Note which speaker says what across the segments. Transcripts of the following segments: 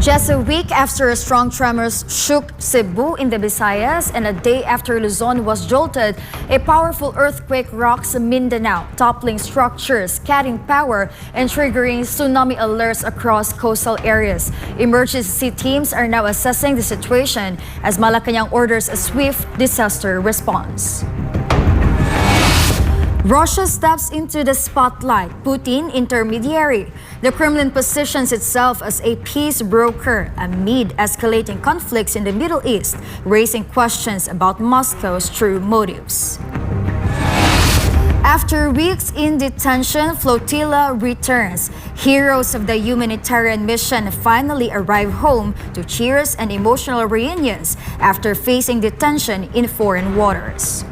Speaker 1: Just a week after strong tremors shook Cebu in the Visayas and a day after Luzon was jolted, a powerful earthquake rocks Mindanao, toppling structures, cutting power, and triggering tsunami alerts across coastal areas. Emergency teams are now assessing the situation as Malacanang orders a swift disaster response. Russia steps into the spotlight, Putin intermediary. The Kremlin positions itself as a peace broker amid escalating conflicts in the Middle East, raising questions about Moscow's true motives. After weeks in detention, Flotilla returns. Heroes of the humanitarian mission finally arrive home to cheers and emotional reunions after facing detention in foreign waters.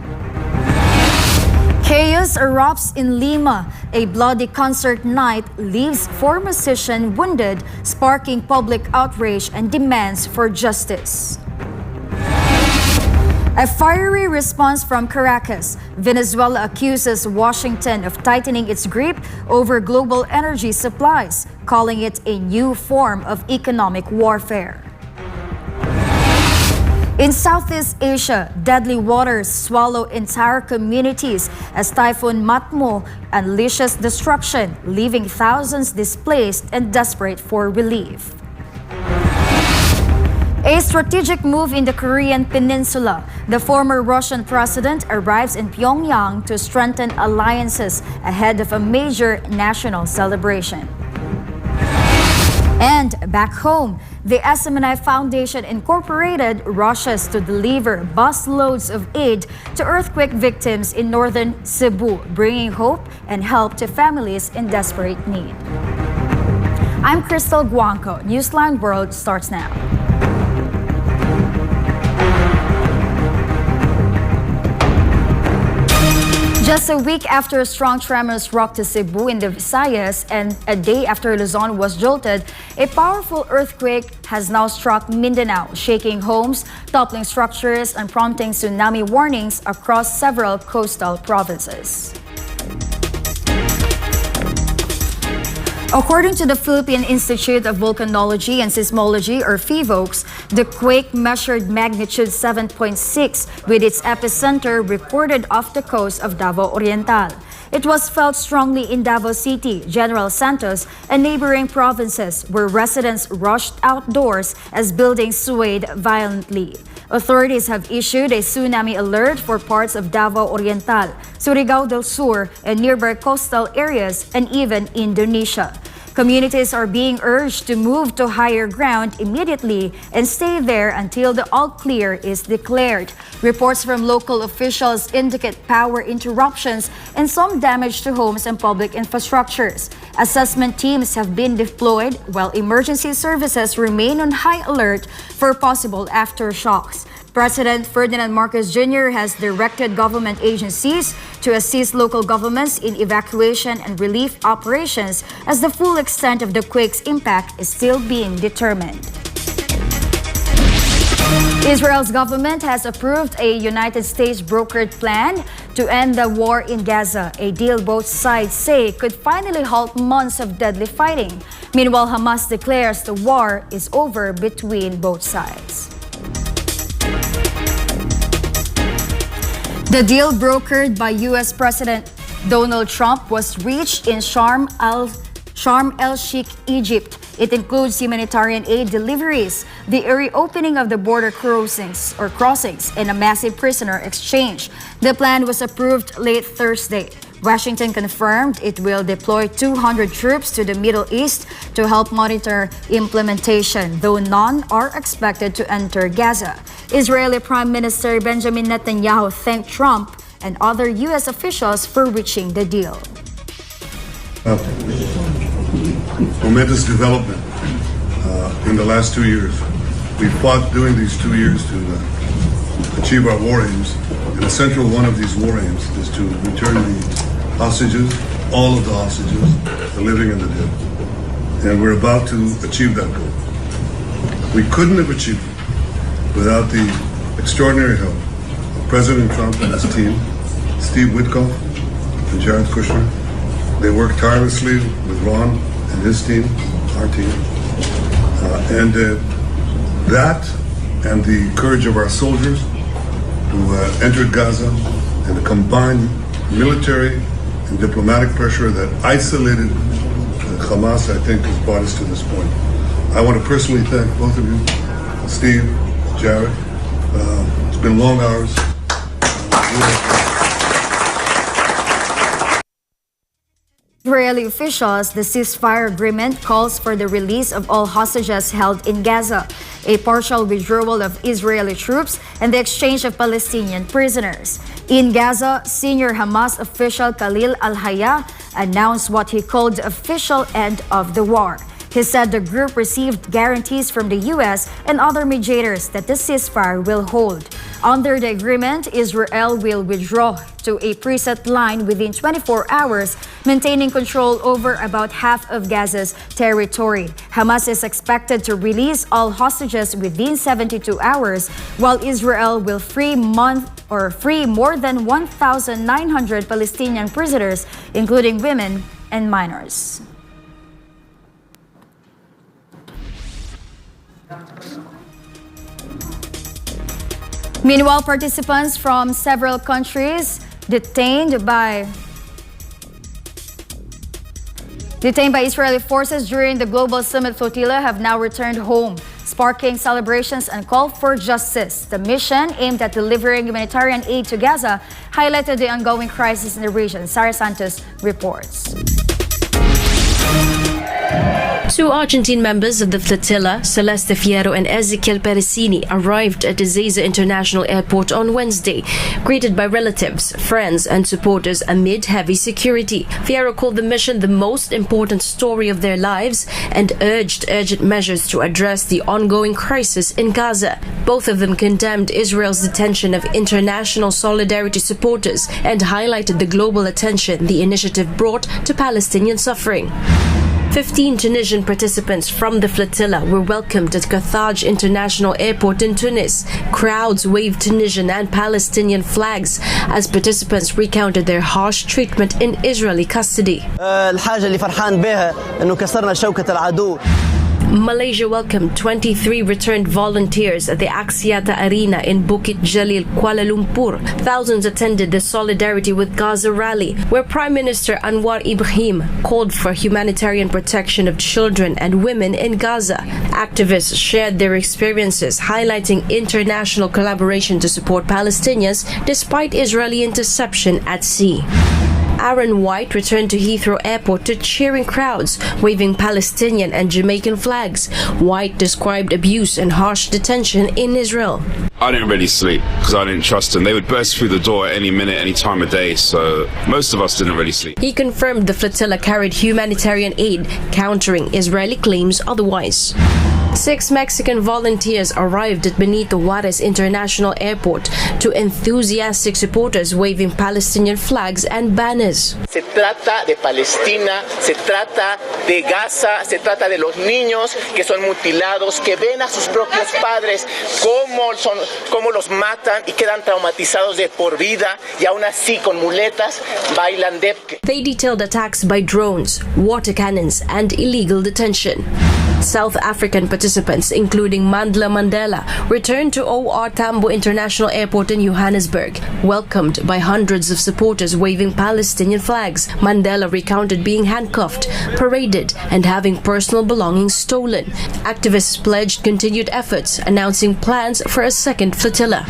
Speaker 1: Chaos erupts in Lima. A bloody concert night leaves 4 musicians wounded, sparking public outrage and demands for justice. A fiery response from Caracas. Venezuela accuses Washington of tightening its grip over global energy supplies, calling it a new form of economic warfare. In Southeast Asia, deadly waters swallow entire communities as Typhoon Matmo unleashes destruction, leaving thousands displaced and desperate for relief. A strategic move in the Korean peninsula. The former Russian president arrives in Pyongyang to strengthen alliances ahead of a major national celebration. And back home, the SMNI Foundation Inc rushes to deliver busloads of aid to earthquake victims in northern Cebu, bringing hope and help to families in desperate need. I'm Kristel Guangco. Newsline World starts now. Just a week after strong tremors rocked Cebu in the Visayas and a day after Luzon was jolted, a powerful earthquake has now struck Mindanao, shaking homes, toppling structures, and prompting tsunami warnings across several coastal provinces. According to the Philippine Institute of Volcanology and Seismology, or PHIVOLCS, the quake measured magnitude 7.6 with its epicenter recorded off the coast of Davao Oriental. It was felt strongly in Davao City, General Santos, and neighboring provinces where residents rushed outdoors as buildings swayed violently. Authorities have issued a tsunami alert for parts of Davao Oriental, Surigao del Sur, and nearby coastal areas, and even Indonesia. Communities are being urged to move to higher ground immediately and stay there until the all clear is declared. Reports from local officials indicate power interruptions and some damage to homes and public infrastructures. Assessment teams have been deployed while emergency services remain on high alert for possible aftershocks. President Ferdinand Marcos Jr. has directed government agencies to assist local governments in evacuation and relief operations as the full extent of the quake's impact is still being determined. Israel's government has approved a United States brokered plan to end the war in Gaza, a deal both sides say could finally halt months of deadly fighting. Meanwhile, Hamas declares the war is over between both sides. The deal brokered by U.S. President Donald Trump was reached in Sharm el-Sheikh, Egypt. It includes humanitarian aid deliveries, the reopening of the border crossings, and a massive prisoner exchange. The plan was approved late Thursday. Washington confirmed it will deploy 200 troops to the Middle East to help monitor implementation, though none are expected to enter Gaza. Israeli Prime Minister Benjamin Netanyahu thanked Trump and other U.S. officials for reaching the deal.
Speaker 2: Momentous development in the last 2 years. We fought during these 2 years to achieve our war aims, and a central one of these war aims is to return the hostages, all of the hostages, the living and the dead. And we're about to achieve that goal. We couldn't have achieved it without the extraordinary help of President Trump and his team, Steve Witkoff and Jared Kushner. They worked tirelessly with Ron and his team, our team, That and the courage of our soldiers who entered Gaza and the combined military and diplomatic pressure that isolated Hamas, I think, has brought us to this point. I want to personally thank both of you, Steve, Jared. It's been long hours.
Speaker 1: Israeli officials, the ceasefire agreement calls for the release of all hostages held in Gaza, a partial withdrawal of Israeli troops, and the exchange of Palestinian prisoners. In Gaza, senior Hamas official Khalil al-Hayya announced what he called the official end of the war. He said the group received guarantees from the U.S. and other mediators that the ceasefire will hold. Under the agreement, Israel will withdraw to a preset line within 24 hours, maintaining control over about half of Gaza's territory. Hamas is expected to release all hostages within 72 hours, while Israel will free more than 1,900 Palestinian prisoners, including women and minors. Meanwhile, participants from several countries detained by Israeli forces during the global Sumud Flotilla have now returned home, sparking celebrations and call for justice. The mission, aimed at delivering humanitarian aid to Gaza, highlighted the ongoing crisis in the region. Sarah Santos reports.
Speaker 3: Two Argentine members of the flotilla, Celeste Fierro and Ezequiel Peresini, arrived at Ezeiza International Airport on Wednesday, greeted by relatives, friends and supporters amid heavy security. Fierro called the mission the most important story of their lives and urged urgent measures to address the ongoing crisis in Gaza. Both of them condemned Israel's detention of international solidarity supporters and highlighted the global attention the initiative brought to Palestinian suffering. 15 Tunisian participants from the flotilla were welcomed at Carthage International Airport in Tunis. Crowds waved Tunisian and Palestinian flags as participants recounted their harsh treatment in Israeli custody.
Speaker 4: الحاجة اللي فرحان بها إنه كسرنا شوكة العدو.
Speaker 3: Malaysia welcomed 23 returned volunteers at the Axiata Arena in Bukit Jalil, Kuala Lumpur. Thousands attended the Solidarity with Gaza rally, where Prime Minister Anwar Ibrahim called for humanitarian protection of children and women in Gaza. Activists shared their experiences, highlighting international collaboration to support Palestinians despite Israeli interception at sea. Aaron White returned to Heathrow Airport to cheering crowds, waving Palestinian and Jamaican flags. White described abuse and harsh detention in Israel.
Speaker 5: I didn't really sleep because I didn't trust them. They would burst through the door at any minute, any time of day, so most of us didn't really sleep.
Speaker 3: He confirmed the flotilla carried humanitarian aid, countering Israeli claims otherwise. 6 Mexican volunteers arrived at Benito Juarez International Airport to enthusiastic supporters waving Palestinian flags and banners.
Speaker 6: Se trata de Palestina, se trata de Gaza, se trata de los niños que son mutilados, que ven a sus propios padres cómo los matan y quedan traumatizados de por vida y aún así con muletas bailan debke.
Speaker 3: They detailed attacks by drones, water cannons and illegal detention. South African participants, including Mandla Mandela, returned to OR Tambo International Airport in Johannesburg, welcomed by hundreds of supporters waving Palestinian flags. Mandela recounted being handcuffed, paraded, and having personal belongings stolen. Activists pledged continued efforts, announcing plans for a second flotilla.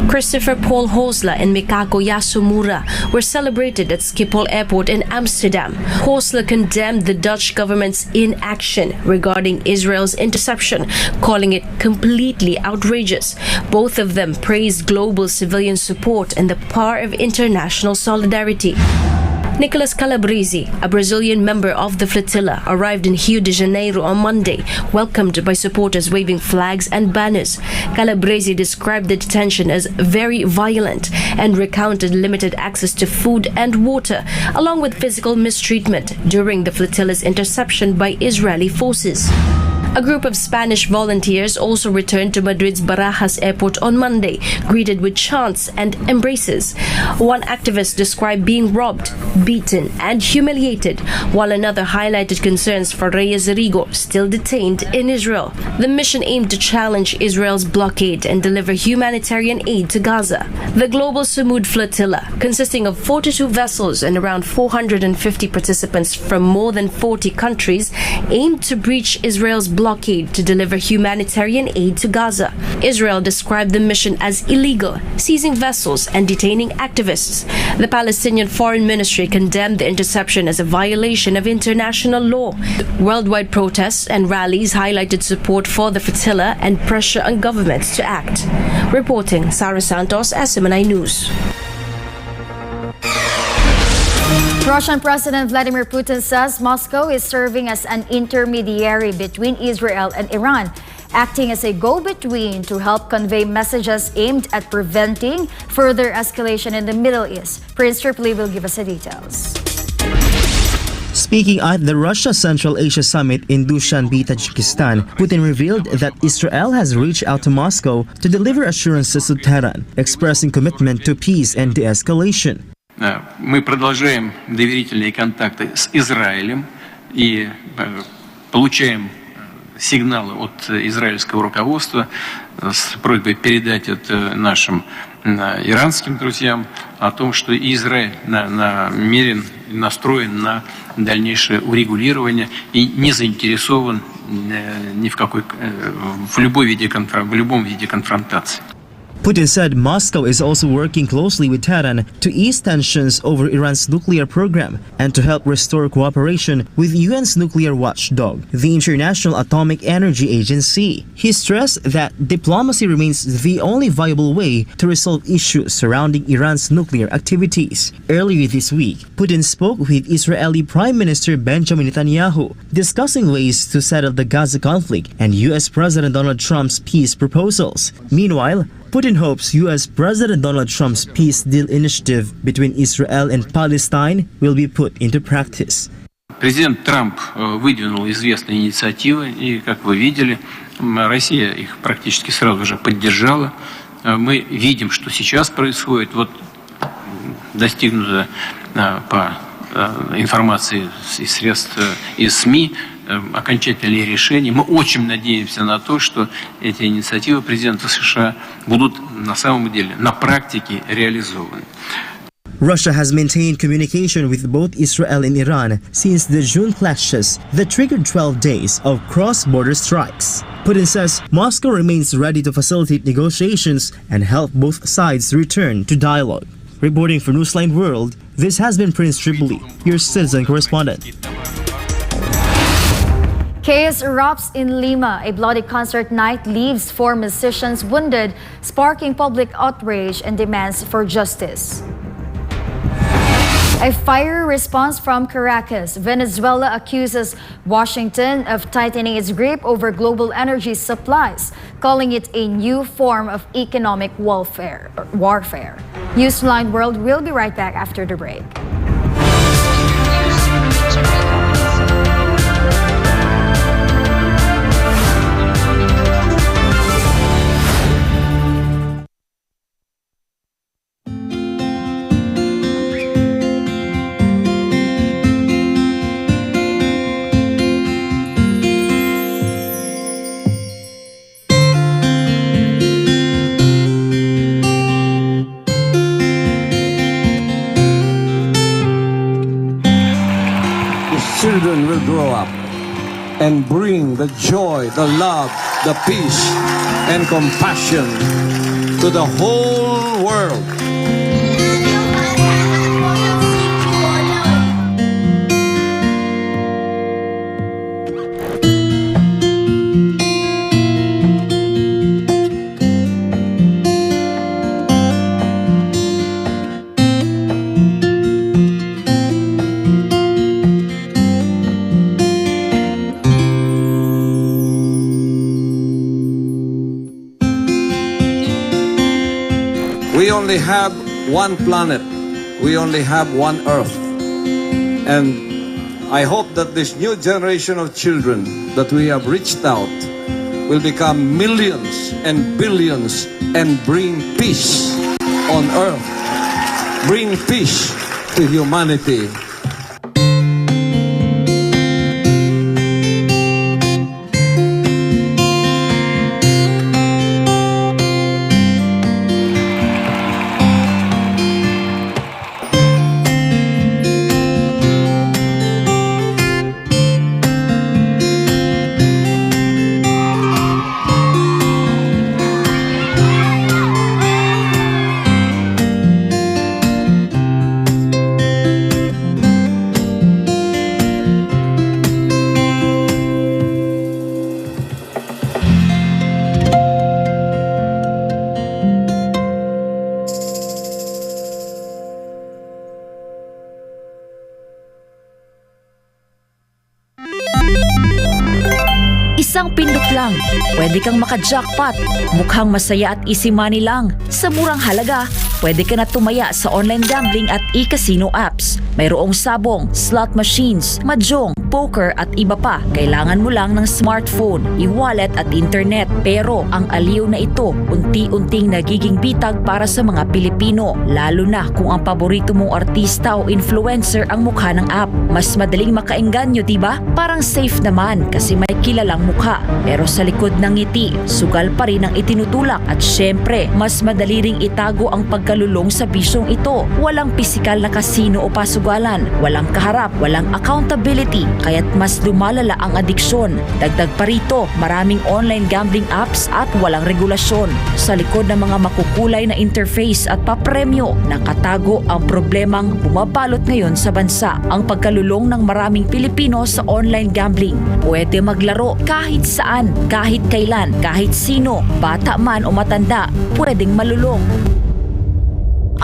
Speaker 3: Christopher Paul Hosla and Mikako Yasumura were celebrated at Schiphol Airport in Amsterdam. Hosla condemned the Dutch government's inaction regarding Israel's interception, calling it completely outrageous. Both of them praised global civilian support and the power of international solidarity. Nicolas Calabrese, a Brazilian member of the flotilla, arrived in Rio de Janeiro on Monday, welcomed by supporters waving flags and banners. Calabrese described the detention as very violent and recounted limited access to food and water, along with physical mistreatment during the flotilla's interception by Israeli forces. A group of Spanish volunteers also returned to Madrid's Barajas airport on Monday, greeted with chants and embraces. One activist described being robbed, beaten, and humiliated, while another highlighted concerns for Reyes Rigo, still detained in Israel. The mission aimed to challenge Israel's blockade and deliver humanitarian aid to Gaza. The global Sumud Flotilla, consisting of 42 vessels and around 450 participants from more than 40 countries, aimed to breach Israel's blockade to deliver humanitarian aid to Gaza. Israel described the mission as illegal, seizing vessels and detaining activists. The Palestinian Foreign Ministry condemned the interception as a violation of international law. Worldwide protests and rallies highlighted support for the flotilla and pressure on governments to act. Reporting, Sarah Santos, SMNI News.
Speaker 1: Russian President Vladimir Putin says Moscow is serving as an intermediary between Israel and Iran, acting as a go-between to help convey messages aimed at preventing further escalation in the Middle East. Prince Tripoli will give us the details.
Speaker 7: Speaking at the Russia Central Asia Summit in Dushanbe, Tajikistan, Putin revealed that Israel has reached out to Moscow to deliver assurances to Tehran, expressing commitment to peace and de-escalation.
Speaker 8: Мы продолжаем доверительные контакты с Израилем и получаем сигналы от израильского руководства с просьбой передать это нашим иранским друзьям о том, что Израиль намерен, настроен на дальнейшее урегулирование и не заинтересован ни в какой, в любом виде конфронтации.
Speaker 7: Putin said Moscow is also working closely with Tehran to ease tensions over Iran's nuclear program and to help restore cooperation with UN's nuclear watchdog, the International Atomic Energy Agency. He stressed that diplomacy remains the only viable way to resolve issues surrounding Iran's nuclear activities. Earlier this week, Putin spoke with Israeli Prime Minister Benjamin Netanyahu, discussing ways to settle the Gaza conflict and US President Donald Trump's peace proposals. Meanwhile, Putin hopes U.S. President Donald Trump's peace deal initiative between Israel and Palestine will be put into practice.
Speaker 8: Президент Трамп выдвинул известные инициативы, и, как вы видели, Россия их практически сразу же поддержала. Мы видим, что сейчас происходит. Вот достигнуто по информации из средств, из СМИ, окончательные решения. Мы очень надеемся на то, что эти инициативы президента США будут на самом деле на практике реализованы.
Speaker 7: Russia has maintained communication with both Israel and Iran since the June clashes that triggered 12 days of cross-border strikes. Putin says Moscow remains ready to facilitate negotiations and help both sides return to dialogue. Reporting for Newsline World, this has been Prince Tripoli, your citizen correspondent.
Speaker 1: Chaos erupts in Lima. A bloody concert night leaves 4 musicians wounded, sparking public outrage and demands for justice. A fiery response from Caracas. Venezuela accuses Washington of tightening its grip over global energy supplies, calling it a new form of economic warfare. Newsline World will be right back after the break.
Speaker 9: Children will grow up and bring the joy, the love, the peace, and compassion to the whole world. We only have one planet. We only have one Earth. And I hope that this new generation of children that we have reached out will become millions and billions and bring peace on earth, bring peace to humanity.
Speaker 10: Isang pindot lang, pwede kang maka-jackpot. Mukhang masaya at easy money lang. Sa murang halaga, pwede ka na tumaya sa online gambling at e-casino apps. Mayroong sabong, slot machines, mahjong, poker at iba pa. Kailangan mo lang ng smartphone, e-wallet at internet. Pero ang aliw na ito, unti-unting nagiging bitag para sa mga Pilipino. Lalo na kung ang paborito mong artista o influencer ang mukha ng app. Mas madaling makaengganyo, diba? Parang safe naman kasi may kilalang mukha. Pero sa likod ng ngiti, sugal pa rin ang itinutulak. At syempre, mas madali ring itago ang pagkalulong sa bisyong ito. Walang pisikal na kasino o pasugalan. Walang kaharap, walang accountability. Kaya't mas lumalala ang adiksyon. Dagdag pa rito, maraming online gambling apps at walang regulasyon. Sa likod ng mga makukulay na interface at papremyo, nakatago ang problemang bumabalot ngayon sa bansa. Ang pagkalulong ng maraming Pilipino sa online gambling. Pwede maglaro kahit saan, kahit kailan, kahit sino, bata man o matanda, pwedeng malulong.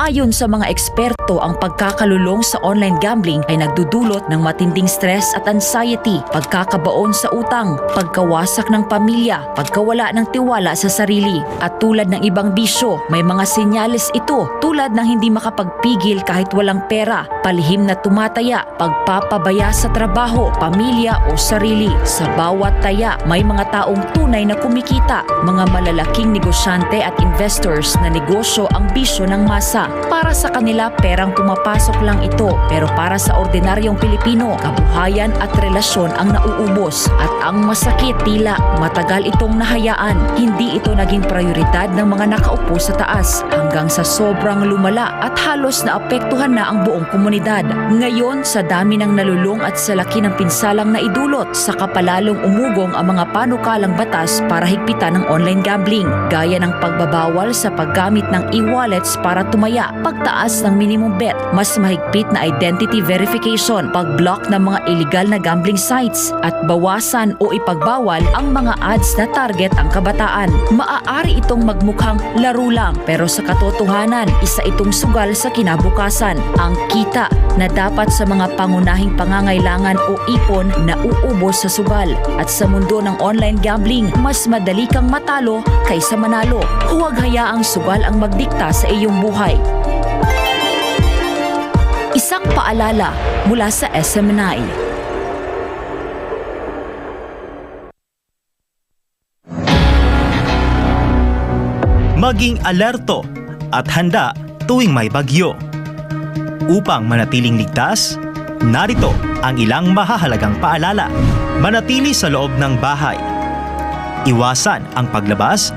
Speaker 10: Ayon sa mga eksperto, ang pagkakalulong sa online gambling ay nagdudulot ng matinding stress at anxiety, pagkakabaon sa utang, pagkawasak ng pamilya, pagkawala ng tiwala sa sarili. At tulad ng ibang bisyo, may mga senyales ito tulad ng hindi makapagpigil kahit walang pera, palihim na tumataya, pagpapabaya sa trabaho, pamilya o sarili. Sa bawat taya, may mga taong tunay na kumikita, mga malalaking negosyante at investors na negosyo ang bisyo ng masa. Para sa kanila, perang pumapasok lang ito. Pero para sa ordinaryong Pilipino, kabuhayan at relasyon ang nauubos. At ang masakit, tila matagal itong nahayaan. Hindi ito naging prioridad ng mga nakaupo sa taas hanggang sa sobrang lumala at halos naapektuhan na ang buong komunidad. Ngayon, sa dami ng nalulung at sa laki ng pinsalang naidulot, sa kapalalong umugong ang mga panukalang batas para higpitan ng online gambling, gaya ng pagbabawal sa paggamit ng e-wallets para tumaya, pagtaas ng minimum bet, mas mahigpit na identity verification, pag-block ng mga illegal na gambling sites, at bawasan o ipagbawal ang mga ads na target ang kabataan. Maaari itong magmukhang laro lang, pero sa katotohanan, isa itong sugal sa kinabukasan. Ang kita na dapat sa mga pangunahing pangangailangan o ipon na uubos sa sugal. At sa mundo ng online gambling, mas madali kang matalo kaysa manalo. Huwag hayaang sugal ang magdikta sa iyong buhay. Isang paalala mula sa SMNI.
Speaker 7: Maging alerto at handa tuwing may bagyo. Upang manatiling ligtas, narito ang ilang mahahalagang paalala. Manatili sa loob ng bahay. Iwasan ang paglabas,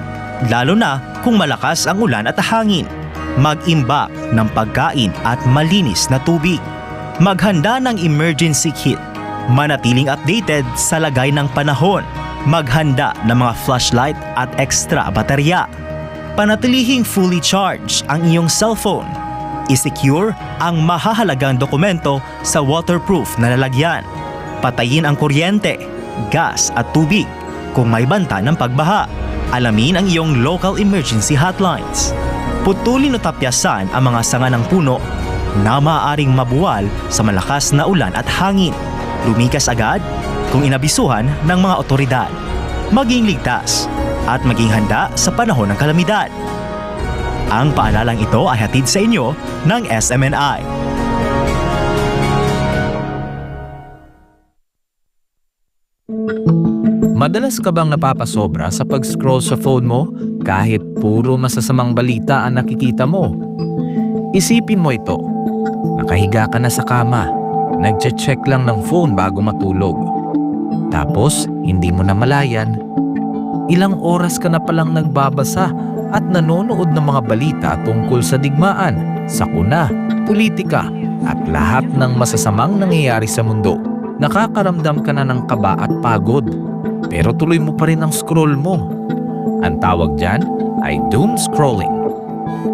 Speaker 7: lalo na kung malakas ang ulan at hangin. Mag-imbak ng pagkain at malinis na tubig. Maghanda ng emergency kit. Manatiling updated sa lagay ng panahon. Maghanda ng mga flashlight at extra baterya. Panatilihing fully charged ang iyong cellphone. I-secure ang mahahalagang dokumento sa waterproof na lalagyan. Patayin ang kuryente, gas at tubig kung may banta ng pagbaha. Alamin ang iyong local emergency hotlines. Putulin o tapyasan ang mga sanga ng puno na maaaring mabuwal sa malakas na ulan at hangin. Lumikas agad kung inabisuhan ng mga otoridad. Maging ligtas at maging handa sa panahon ng kalamidad. Ang paalalang ito ay hatid sa inyo ng SMNI.
Speaker 11: Madalas ka bang napapasobra sa pag-scroll sa phone mo kahit puro masasamang balita ang nakikita mo? Isipin mo ito. Nakahiga ka na sa kama, nagche-check lang ng phone bago matulog. Tapos, hindi mo na malayan, ilang oras ka na palang nagbabasa at nanonood ng mga balita tungkol sa digmaan, sakuna, politika, at lahat ng masasamang nangyayari sa mundo. Nakakaramdam ka na ng kaba at pagod, pero tuloy mo pa rin ang scroll mo. Ang tawag dyan ay doom scrolling.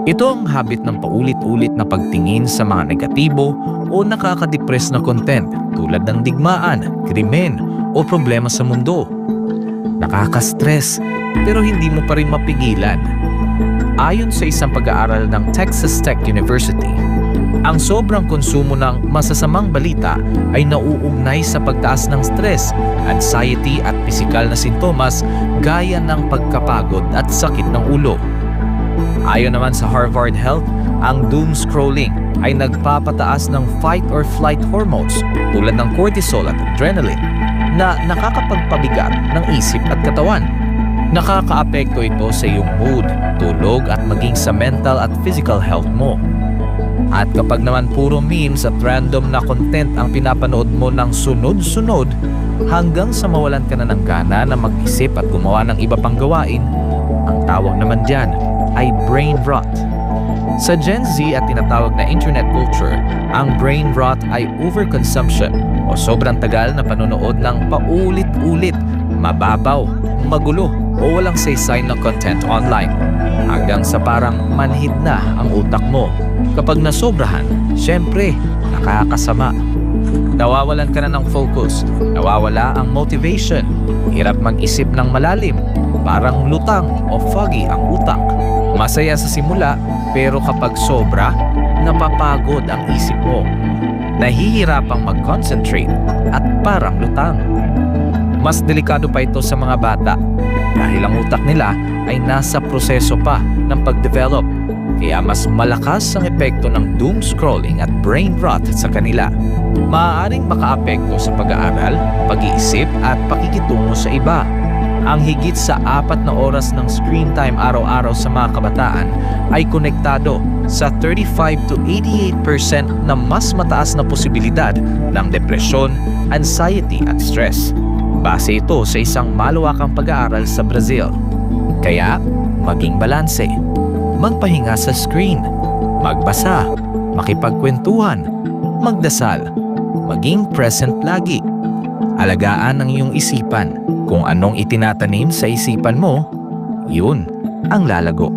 Speaker 11: Ito ang habit ng paulit-ulit na pagtingin sa mga negatibo o nakaka-depress na content tulad ng digmaan, krimen o problema sa mundo. Nakaka-stress pero hindi mo pa rin mapigilan. Ayon sa isang pag-aaral ng Texas Tech University, ang sobrang konsumo ng masasamang balita ay nauugnay sa pagtaas ng stress, anxiety at pisikal na sintomas gaya ng pagkapagod at sakit ng ulo. Ayon naman sa Harvard Health, ang doom scrolling ay nagpapataas ng fight or flight hormones tulad ng cortisol at adrenaline na nakakapagpabigat ng isip at katawan. Nakakaapekto ito sa iyong mood, tulog at maging sa mental at physical health mo. At kapag naman puro memes at random na content ang pinapanood mo ng sunod-sunod hanggang sa mawalan ka na ng gana na mag-isip at gumawa ng iba pang gawain, ang tawag naman dyan ay brain rot. Sa Gen Z at tinatawag na internet culture, ang brain rot ay overconsumption o sobrang tagal na panonood ng paulit-ulit, mababaw, magulo o walang saysay na content online hanggang sa parang manhid na ang utak mo. Kapag nasobrahan, syempre, nakakasama. Nawawalan ka na ng focus, nawawala ang motivation, hirap mag-isip ng malalim, parang lutang o foggy ang utak. Masaya sa simula, pero kapag sobra, napapagod ang isip mo. Nahihirapang mag-concentrate at parang lutang. Mas delikado pa ito sa mga bata dahil ang utak nila ay nasa proseso pa ng pag-develop. Kaya mas malakas ang epekto ng doom scrolling at brain rot sa kanila. Maaaring makaapekto sa pag-aaral, pag-iisip at pakikitungo sa iba. Ang higit sa 4 na oras ng screen time araw-araw sa mga kabataan ay konektado sa 35 to 88% na mas mataas na posibilidad ng depresyon, anxiety at stress. Base ito sa isang malawakang pag-aaral sa Brazil. Kaya, maging balanse. Magpahinga sa screen, magbasa, makipagkwentuhan, magdasal, maging present lagi. Alagaan ang iyong isipan. Kung anong itinatanim sa isipan mo, yun ang lalago.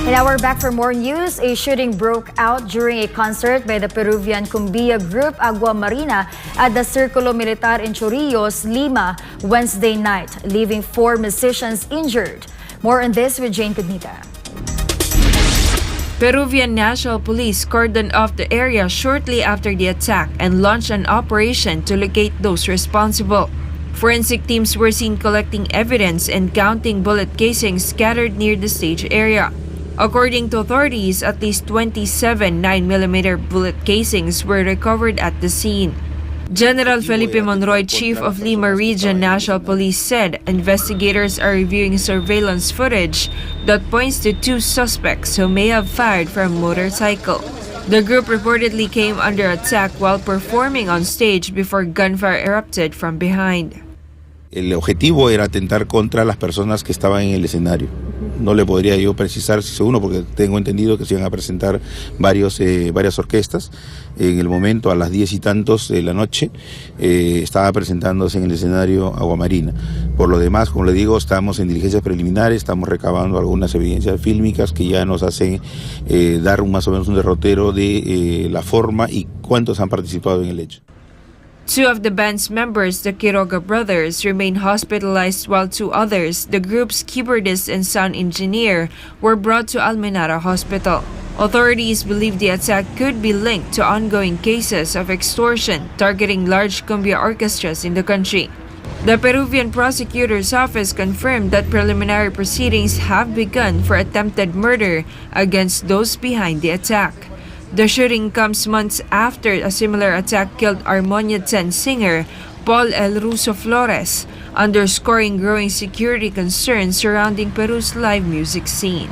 Speaker 1: And now we're back for more news. A shooting broke out during a concert by the Peruvian cumbia group Agua Marina at the Círculo Militar in Chorrillos, Lima, Wednesday night, leaving 4 musicians injured. More on this with Jane Cognita.
Speaker 12: Peruvian National Police cordoned off the area shortly after the attack and launched an operation to locate those responsible. Forensic teams were seen collecting evidence and counting bullet casings scattered near the stage area. According to authorities, at least 27 9mm bullet casings were recovered at the scene. General Felipe Monroy, Chief of Lima Region National Police, said investigators are reviewing surveillance footage that points to 2 suspects who may have fired from a motorcycle. The group reportedly came under attack while performing on stage before gunfire erupted from behind.
Speaker 13: El objetivo era atentar contra las personas que estaban en el escenario. No le podría yo precisar si seguro porque tengo entendido que se iban a presentar varias orquestas. En el momento, a las 10 y tantos de la noche, estaba presentándose en el escenario Agua Marina. Por lo demás, como le digo, estamos en diligencias preliminares, estamos recabando algunas evidencias fílmicas que ya nos hacen dar más o menos un derrotero de la forma y cuántos han participado en el hecho.
Speaker 12: 2 of the band's members, the Quiroga brothers, remain hospitalized while 2 others, the group's keyboardist and sound engineer, were brought to Almenara Hospital. Authorities believe the attack could be linked to ongoing cases of extortion targeting large cumbia orchestras in the country. The Peruvian prosecutor's office confirmed that preliminary proceedings have begun for attempted murder against those behind the attack. The shooting comes months after a similar attack killed Armonian singer Paul El Russo Flores, underscoring growing security concerns surrounding Peru's live music scene.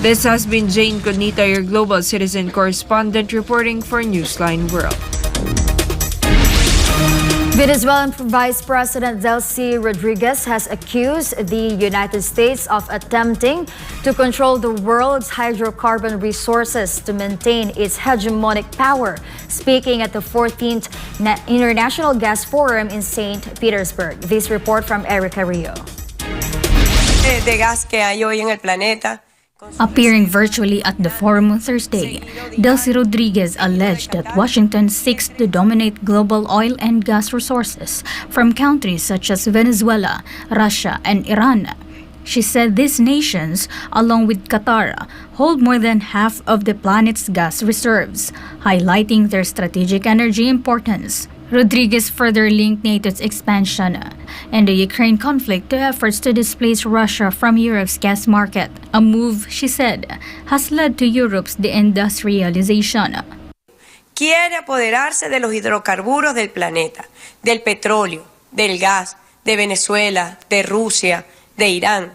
Speaker 12: This has been Jane Conita, your global citizen correspondent, reporting for Newsline World.
Speaker 1: Venezuelan Vice President Delcy Rodriguez has accused the United States of attempting to control the world's hydrocarbon resources to maintain its hegemonic power, speaking at the 14th International Gas Forum in St. Petersburg. This report from Erica Rio.
Speaker 14: De gas que hay hoy en el planeta.
Speaker 15: Appearing virtually at the forum on Thursday, Delcy Rodriguez alleged that Washington seeks to dominate global oil and gas resources from countries such as Venezuela, Russia, and Iran. She said these nations, along with Qatar, hold more than half of the planet's gas reserves, highlighting their strategic energy importance. Rodriguez further linked NATO's expansion and the Ukraine conflict to efforts to displace Russia from Europe's gas market, a move, she said, has led to Europe's deindustrialization.
Speaker 14: Quiere apoderarse de los hidrocarburos del planeta, del petróleo, del gas, de Venezuela, de Rusia, de Irán,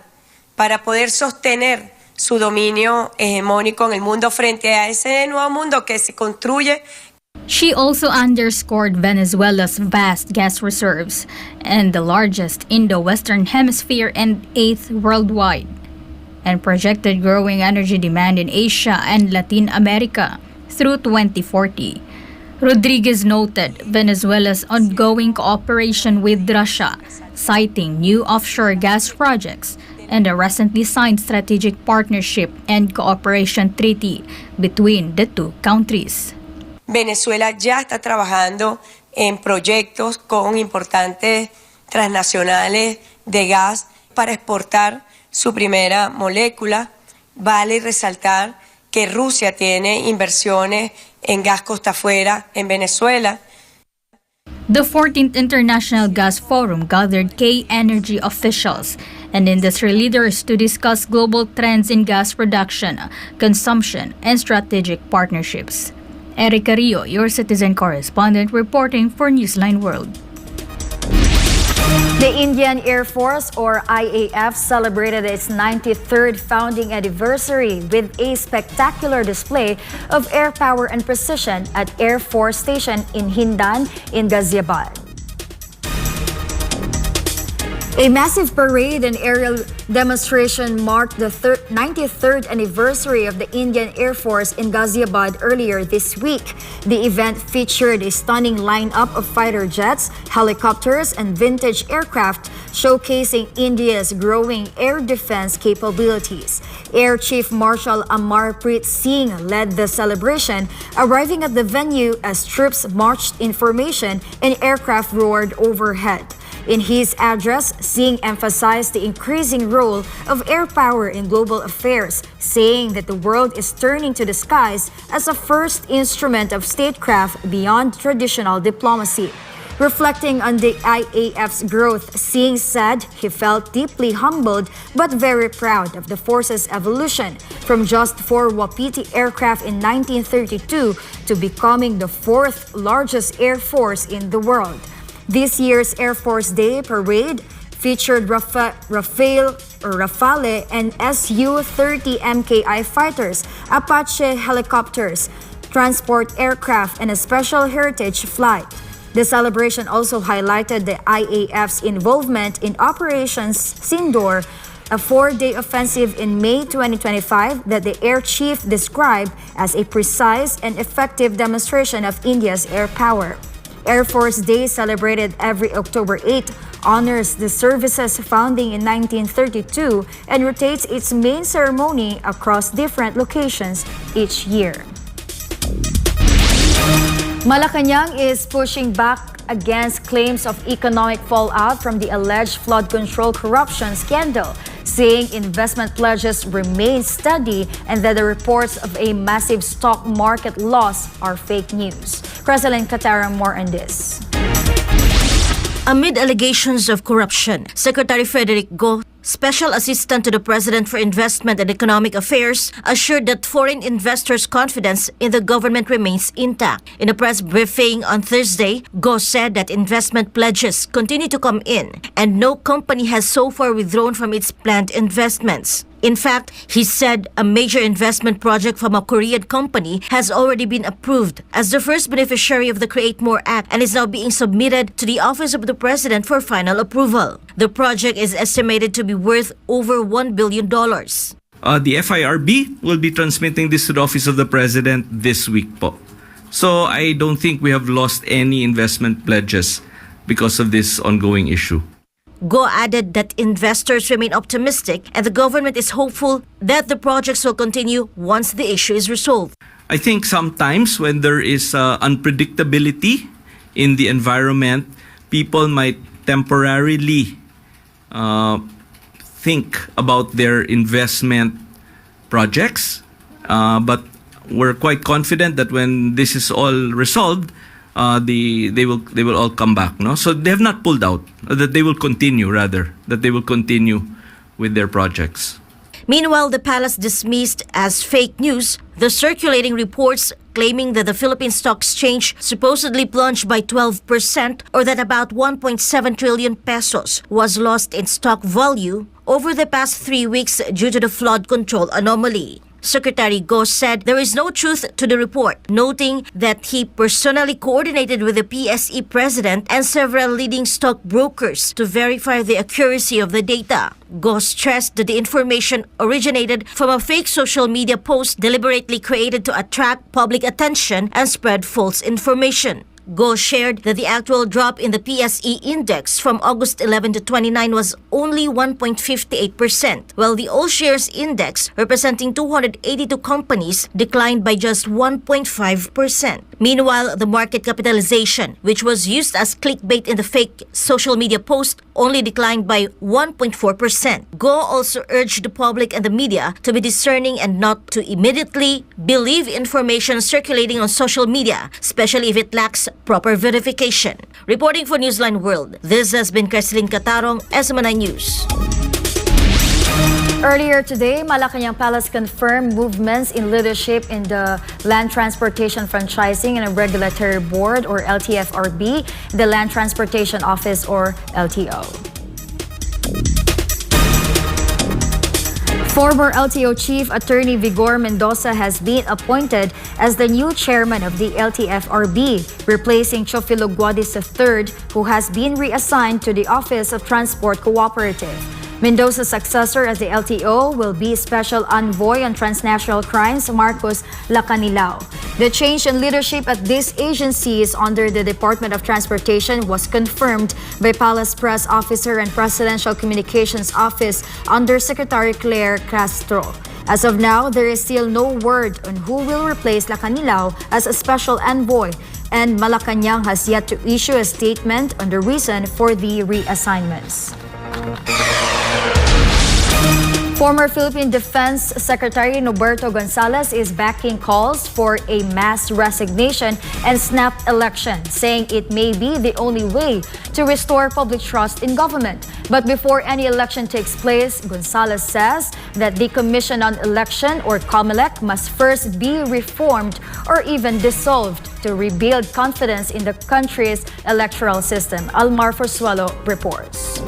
Speaker 14: para poder sostener su dominio hegemónico en el mundo frente a ese nuevo mundo que se construye.
Speaker 15: She also underscored Venezuela's vast gas reserves and the largest in the Western Hemisphere and 8th worldwide, and projected growing energy demand in Asia and Latin America through 2040. Rodriguez noted Venezuela's ongoing cooperation with Russia, citing new offshore gas projects and a recently signed strategic partnership and cooperation treaty between the two countries.
Speaker 14: Venezuela ya está trabajando en proyectos con importantes transnacionales de gas para exportar su primera molécula. Vale resaltar que Rusia tiene inversiones en gas costa afuera en Venezuela.
Speaker 15: The 14th International Gas Forum gathered key energy officials and industry leaders to discuss global trends in gas production, consumption, and strategic partnerships. Erica Rio, your citizen correspondent, reporting for Newsline World.
Speaker 1: The Indian Air Force, or IAF, celebrated its 93rd founding anniversary with a spectacular display of air power and precision at Air Force Station in Hindan in Ghaziabad. A massive parade and aerial demonstration marked the 93rd anniversary of the Indian Air Force in Ghaziabad earlier this week. The event featured a stunning lineup of fighter jets, helicopters, and vintage aircraft, showcasing India's growing air defense capabilities. Air Chief Marshal Amarpreet Singh led the celebration, arriving at the venue as troops marched in formation and aircraft roared overhead. In his address, Singh emphasized the increasing role of air power in global affairs, saying that the world is turning to the skies as a first instrument of statecraft beyond traditional diplomacy. Reflecting on the IAF's growth, Singh said he felt deeply humbled but very proud of the force's evolution from just 4 Wapiti aircraft in 1932 to becoming the 4th largest air force in the world. This year's Air Force Day parade featured Rafale and Su-30 MKI fighters, Apache helicopters, transport aircraft, and a special heritage flight. The celebration also highlighted the IAF's involvement in Operation Sindoor, a 4-day offensive in May 2025 that the Air Chief described as a precise and effective demonstration of India's air power. Air Force Day, celebrated every October 8, honors the service's founding in 1932 and rotates its main ceremony across different locations each year. Malacanang is pushing back against claims of economic fallout from the alleged flood control corruption scandal, saying investment pledges remain steady and that the reports of a massive stock market loss are fake news. Kristel Guangco more on this.
Speaker 16: Amid allegations of corruption, Secretary Frederick Go, Special Assistant to the President for Investment and Economic Affairs, assured that foreign investors' confidence in the government remains intact. In a press briefing on Thursday, Go said that investment pledges continue to come in and no company has so far withdrawn from its planned investments. In fact, he said a major investment project from a Korean company has already been approved as the first beneficiary of the Create More Act and is now being submitted to the Office of the President for final approval. The project is estimated to be worth over $1 billion.
Speaker 17: The FIRB will be transmitting this to the Office of the President this week po. So I don't think we have lost any investment pledges because of this ongoing issue.
Speaker 16: Go added that investors remain optimistic and the government is hopeful that the projects will continue once the issue is resolved.
Speaker 17: I think sometimes when there is unpredictability in the environment, people might temporarily think about their investment projects. But we're quite confident that when this is all resolved, they will all come back. No, so they have not pulled out. That they will continue with their projects.
Speaker 16: Meanwhile, the palace dismissed as fake news the circulating reports claiming that the Philippine Stock Exchange supposedly plunged by 12% or that about 1.7 trillion pesos was lost in stock value over the past 3 weeks due to the flood control anomaly. Secretary Go said there is no truth to the report, noting that he personally coordinated with the PSE president and several leading stockbrokers to verify the accuracy of the data. Go stressed that the information originated from a fake social media post deliberately created to attract public attention and spread false information. Go shared that the actual drop in the PSE index from August 11 to 29 was only 1.58%, while the all shares index, representing 282 companies, declined by just 1.5%. Meanwhile, the market capitalization, which was used as clickbait in the fake social media post, only declined by 1.4%. Go also urged the public and the media to be discerning and not to immediately believe information circulating on social media, especially if it lacks proper verification. Reporting for Newsline World, this has been Kristel Guangco, SMNI News.
Speaker 1: Earlier today, Malacanang Palace confirmed movements in leadership in the Land Transportation Franchising and Regulatory Board, or LTFRB, the Land Transportation Office, or LTO. Former LTO Chief Attorney Vigor Mendoza has been appointed as the new chairman of the LTFRB, replacing Chofilo Guadis III, who has been reassigned to the Office of Transport Cooperative. Mendoza's successor as the LTO will be Special Envoy on Transnational Crimes Marcos Lacanilao. The change in leadership at these agencies under the Department of Transportation was confirmed by Palace Press Officer and Presidential Communications Office Undersecretary Claire Castro. As of now, there is still no word on who will replace Lacanilao as a Special Envoy, and Malacanang has yet to issue a statement on the reason for the reassignments. Former Philippine Defense Secretary Noberto Gonzales is backing calls for a mass resignation and snap election, saying it may be the only way to restore public trust in government. But before any election takes place, Gonzales says that the Commission on Election, or COMELEC, must first be reformed or even dissolved to rebuild confidence in the country's electoral system. Almar Forsuelo reports.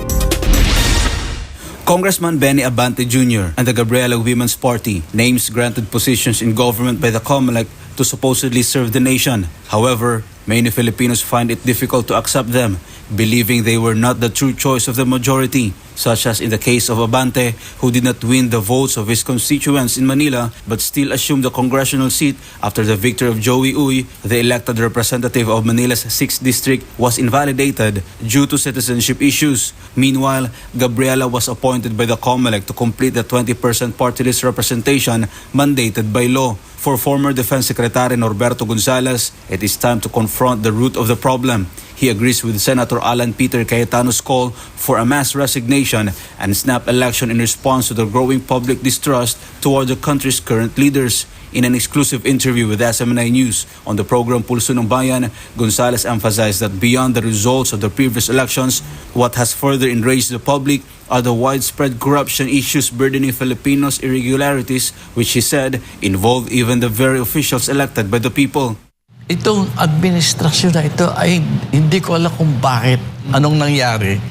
Speaker 18: Congressman Benny Abante Jr. and the Gabriela Women's Party names granted positions in government by the COMELEC to supposedly serve the nation. However, many Filipinos find it difficult to accept them, believing they were not the true choice of the majority, such as in the case of Abante, who did not win the votes of his constituents in Manila but still assumed the congressional seat after the victory of Joey Uy, the elected representative of Manila's 6th district, was invalidated due to citizenship issues. Meanwhile, Gabriela was appointed by the COMELEC to complete the 20% party list representation mandated by law. For former Defense Secretary Norberto Gonzales, it is time to confront the root of the problem. He agrees with Senator Alan Peter Cayetano's call for a mass resignation and snap election in response to the growing public distrust toward the country's current leaders. In an exclusive interview with SMNI News on the program Pulso ng Bayan, Gonzales emphasized that beyond the results of the previous elections, what has further enraged the public are the widespread corruption issues burdening Filipinos' irregularities, which he said involve even the very officials elected by the people.
Speaker 19: Itong administrasyon na ito ay hindi ko alam kung bakit, anong nangyari.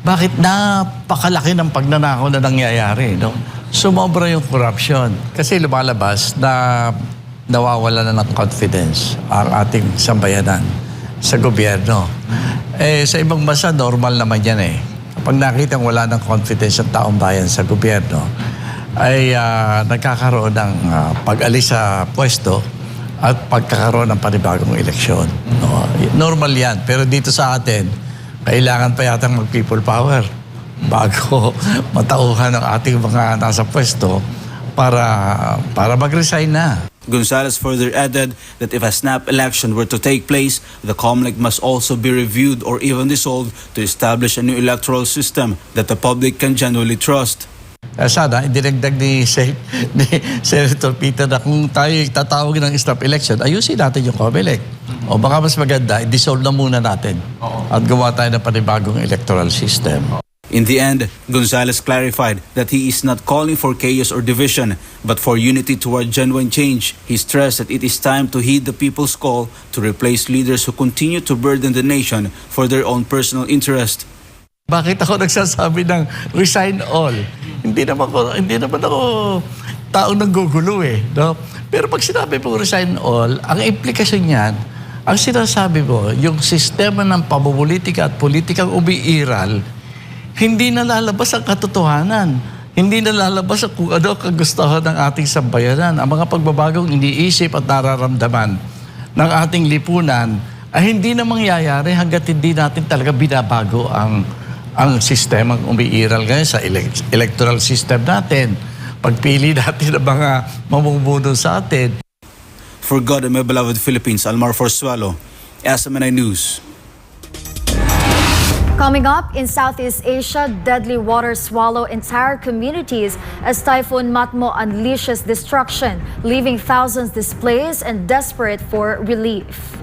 Speaker 19: Bakit napakalaki ng pagnanakaw na nangyayari, no? Sumobra yung corruption. Kasi lumalabas na nawawala na ng confidence ang ating sambayanan sa gobyerno. Sa ibang bansa, normal naman yan eh. Kapag nakita wala ng confidence ng taong bayan sa gobyerno, ay nagkakaroon ng pag-alis sa pwesto at pagkakaroon ng panibagong eleksyon. No? Normal yan. Pero dito sa atin, kailangan pa yatang mag-people power bago matauhan ng ating mga nasa pwesto para mag-resign na.
Speaker 18: Gonzales further added that if a snap election were to take place, the COMELEC must also be reviewed or even dissolved to establish a new electoral system that the public can genuinely trust.
Speaker 19: Sana, dinagdag ni Senator Peter na kung tayo tatawag ng snap election, ayusin natin yung COMELEC. O baka mas maganda, i-dissolve na muna natin at gawa tayo ng panibagong electoral system.
Speaker 18: In the end, Gonzales clarified that he is not calling for chaos or division, but for unity toward genuine change. He stressed that it is time to heed the people's call to replace leaders who continue to burden the nation for their own personal interest.
Speaker 19: Bakit ako nagsasabi ng resign all? Hindi naman ako taong nanggugulo eh. No? Pero pag sinabi po resign all, ang implikasyon niyan, ang sinasabi mo, yung sistema ng pamumulitika at politikang umiiral, hindi nalalabas ang katotohanan. Hindi nalalabas kung ano kagustuhan ng ating sambayanan. Ang mga pagbabagong iniisip at nararamdaman ng ating lipunan ay hindi na mangyayari hanggat hindi natin talaga binabago ang sistemang umiiral ngayon sa electoral system natin. Pagpili natin ng mga mamumuno sa atin.
Speaker 18: For God and my beloved Philippines, Almar Forsuelo, SMNI News.
Speaker 1: Coming up, in Southeast Asia, deadly waters swallow entire communities as Typhoon Matmo unleashes destruction, leaving thousands displaced and desperate for relief.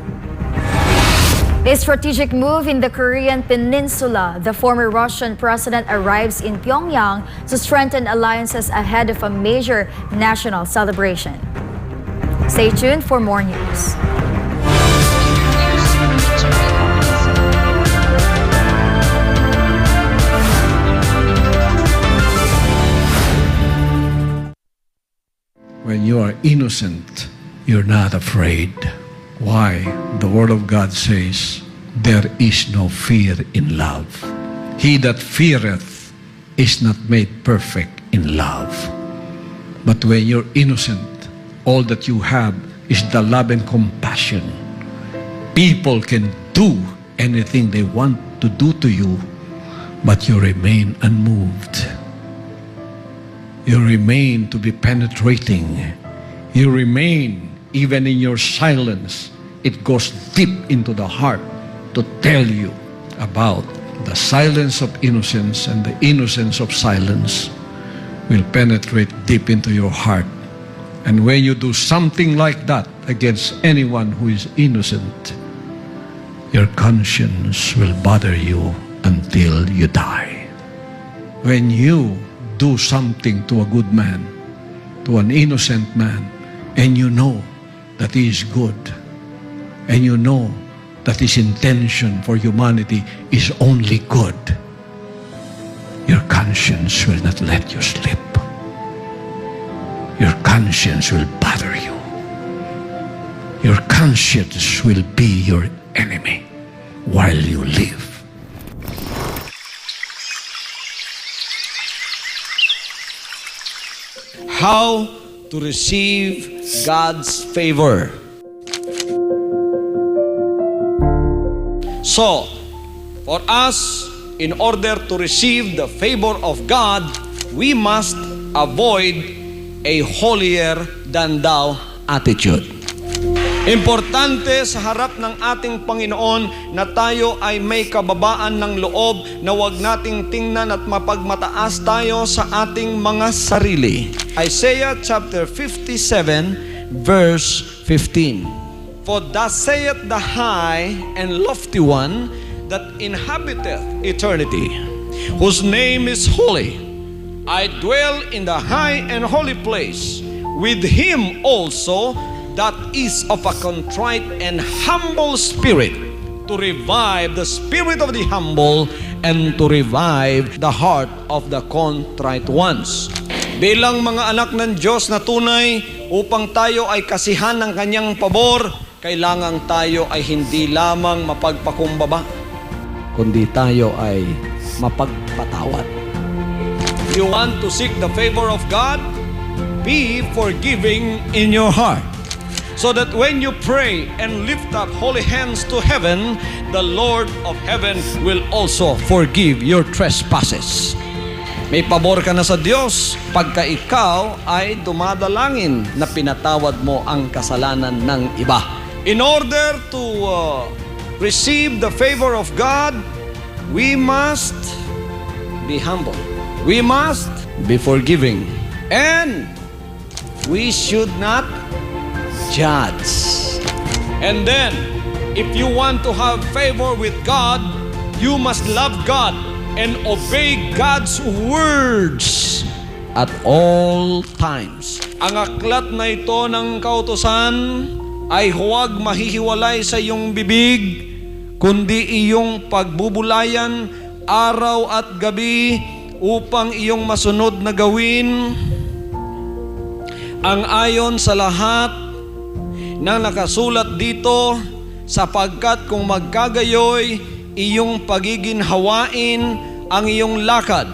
Speaker 1: A strategic move in the Korean Peninsula. The former Russian president arrives in Pyongyang to strengthen alliances ahead of a major national celebration. Stay tuned for more news.
Speaker 20: When you are innocent, you're not afraid. Why? The Word of God says, there is no fear in love. He that feareth is not made perfect in love. But when you're innocent, all that you have is the love and compassion. People can do anything they want to do to you, but you remain unmoved. You remain to be penetrating. You remain, even in your silence, it goes deep into the heart to tell you about the silence of innocence, and the innocence of silence will penetrate deep into your heart. And when you do something like that against anyone who is innocent, your conscience will bother you until you die. When you do something to a good man, to an innocent man, and you know that he is good, and you know that his intention for humanity is only good, your conscience will not let you sleep. Your conscience will bother you. Your conscience will be your enemy while you live.
Speaker 9: How to receive God's favor. So, for us, in order to receive the favor of God, we must avoid a holier than thou attitude. Importante sa harap ng ating Panginoon na tayo ay may kababaan ng loob na wag nating tingnan at mapagmataas tayo sa ating mga sarili. Isaiah chapter 57 verse 15. For thus saith the high and lofty one that inhabiteth eternity, whose name is holy. I dwell in the high and holy place, with him also that is of a contrite and humble spirit, to revive the spirit of the humble and to revive the heart of the contrite ones. Bilang mga anak ng Diyos na tunay, upang tayo ay kasihan ng kanyang pabor, kailangan tayo ay hindi lamang mapagpakumbaba, kundi tayo ay mapagpatawad. You want to seek the favor of God? Be forgiving in your heart, so that when you pray and lift up holy hands to heaven, the Lord of heaven will also forgive your trespasses. May pabor ka na sa Diyos pagka ikaw ay dumadalangin na pinatawad mo ang kasalanan ng iba. In order to receive the favor of God, we must be humble. We must be forgiving. And we should not judge. And then, if you want to have favor with God, you must love God and obey God's words at all times. Ang aklat na ito ng kautusan ay huwag mahihiwalay sa iyong bibig, kundi iyong pagbubulayan araw at gabi upang iyong masunod na gawin ang ayon sa lahat ng nakasulat dito, sapagkat kung magkagayoy, iyong pagiginhawain ang iyong lakad,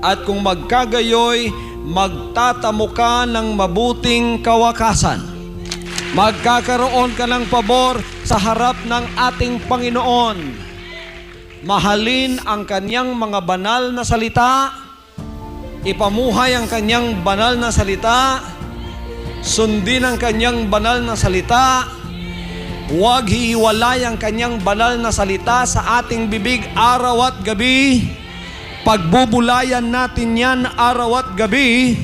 Speaker 9: at kung magkagayoy, magtatamo ka ng mabuting kawakasan. Magkakaroon ka ng pabor sa harap ng ating Panginoon. Mahalin ang kanyang mga banal na salita, ipamuhay ang kanyang banal na salita, sundin ang kanyang banal na salita, huwag hihiwalay ang kanyang banal na salita sa ating bibig araw at gabi. Pagbubulayan natin yan araw at gabi.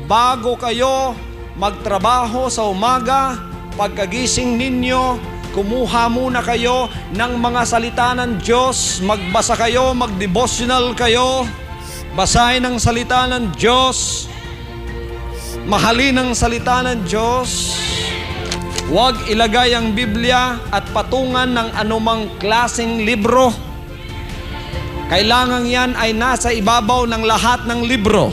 Speaker 9: Bago kayo magtrabaho sa umaga, pagkagising ninyo, kumuha muna kayo ng mga salita ng Diyos. Magbasa kayo, mag-devotional kayo. Basahin ang salita ng Diyos. Mahalin ang salita ng Diyos. Huwag ilagay ang Biblia at patungan ng anumang klaseng libro. Kailangan yan ay nasa ibabaw ng lahat ng libro.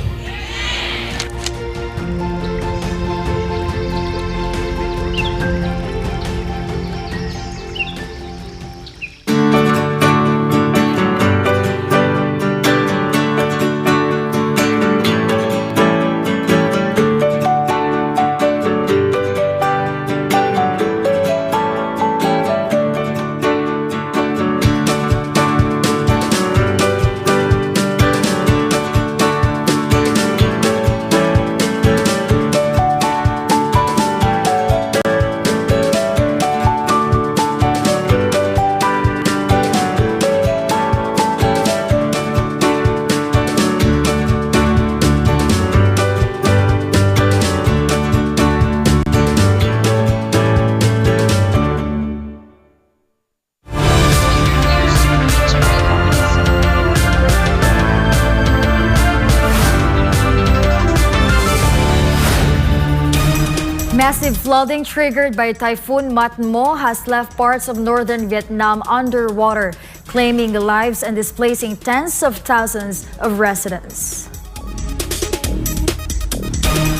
Speaker 1: Massive flooding triggered by Typhoon Matmo has left parts of northern Vietnam underwater, claiming lives and displacing tens of thousands of residents.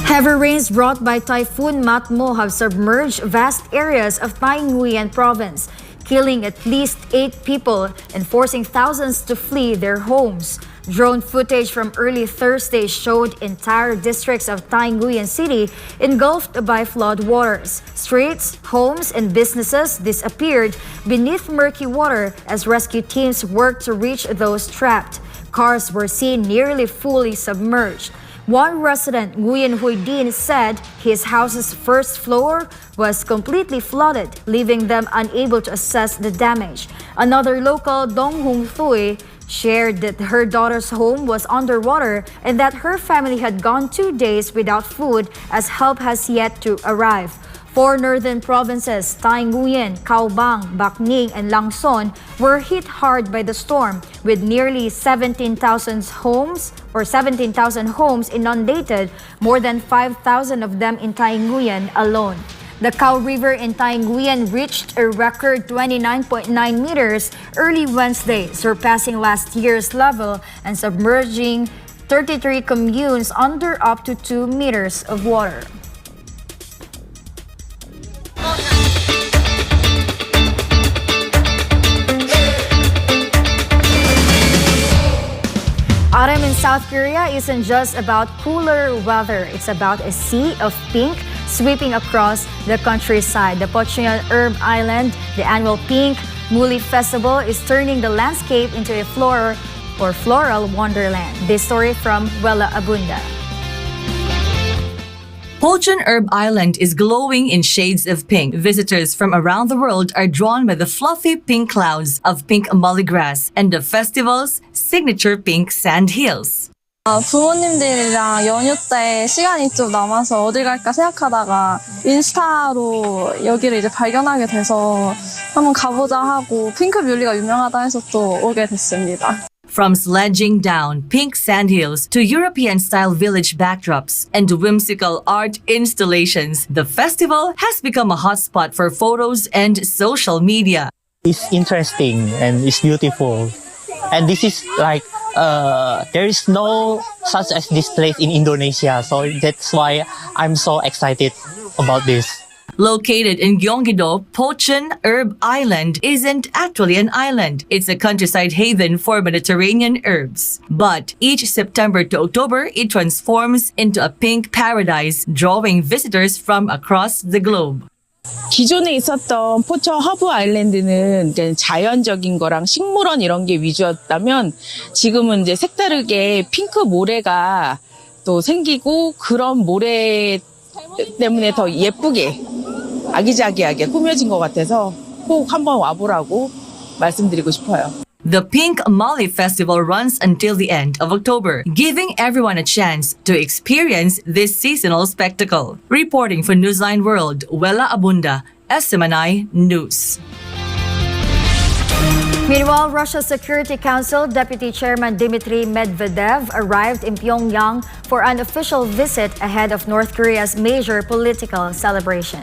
Speaker 1: Heavy rains brought by Typhoon Matmo have submerged vast areas of Thanh Nguyen province, killing at least 8 people and forcing thousands to flee their homes. Drone footage from early Thursday showed entire districts of Thanh Nguyen City engulfed by flood waters. Streets, homes, and businesses disappeared beneath murky water as rescue teams worked to reach those trapped. Cars were seen nearly fully submerged. One resident, Nguyen Huidin, said his house's first floor was completely flooded, leaving them unable to assess the damage. Another local, Dong Hung Thuy, shared that her daughter's home was underwater and that her family had gone 2 days without food as help has yet to arrive. 4 northern provinces, Tay Nguyen, Cao Bang, Bac Ninh, and Lang Son, were hit hard by the storm, with nearly 17,000 homes inundated, more than 5,000 of them in Tay Nguyen alone. The Cao River in Tay Nguyen reached a record 29.9 meters early Wednesday, surpassing last year's level and submerging 33 communes under up to 2 meters of water. Autumn in South Korea isn't just about cooler weather. It's about a sea of pink sweeping across the countryside. The Pocheon Herb Island, the annual Pink Muli Festival, is turning the landscape into a floral wonderland. This story from Wella Abunda.
Speaker 21: Pocheon Herb Island is glowing in shades of pink. Visitors from around the world are drawn by the fluffy pink clouds of pink molly grass and the festival's signature pink sand hills.
Speaker 22: 부모님들이랑 연휴 때 시간이 좀 남아서 어딜 갈까 생각하다가 인스타로 여기를 이제 발견하게 돼서 한번 가보자 하고 핑크 뮬리가 유명하다 해서 또 오게 됐습니다.
Speaker 21: From sledging down pink sandhills to European-style village backdrops and whimsical art installations, the festival has become a hotspot for photos and social media.
Speaker 23: It's interesting and it's beautiful. And this is like, there is no such as this place in Indonesia. So that's why I'm so excited about this.
Speaker 21: Located in Gyeonggi-do, Pocheon Herb Island isn't actually an island. It's a countryside haven for Mediterranean herbs. But each September to October, it transforms into a pink paradise, drawing visitors from across the globe.
Speaker 24: 기존에 있었던 포천 허브 아일랜드는 이제 자연적인 거랑 식물원 이런 게 위주였다면 지금은 이제 색다르게 핑크 모래가 또 생기고 그런 모래 때문에 더 예쁘게 아기자기하게 꾸며진 것 같아서 꼭 한번 와보라고 말씀드리고 싶어요.
Speaker 21: The Pink Molly Festival runs until the end of October, giving everyone a chance to experience this seasonal spectacle. Reporting for Newsline World, Wella Abunda, SMNI News.
Speaker 1: Meanwhile, Russia's Security Council Deputy Chairman Dmitry Medvedev arrived in Pyongyang for an official visit ahead of North Korea's major political celebration.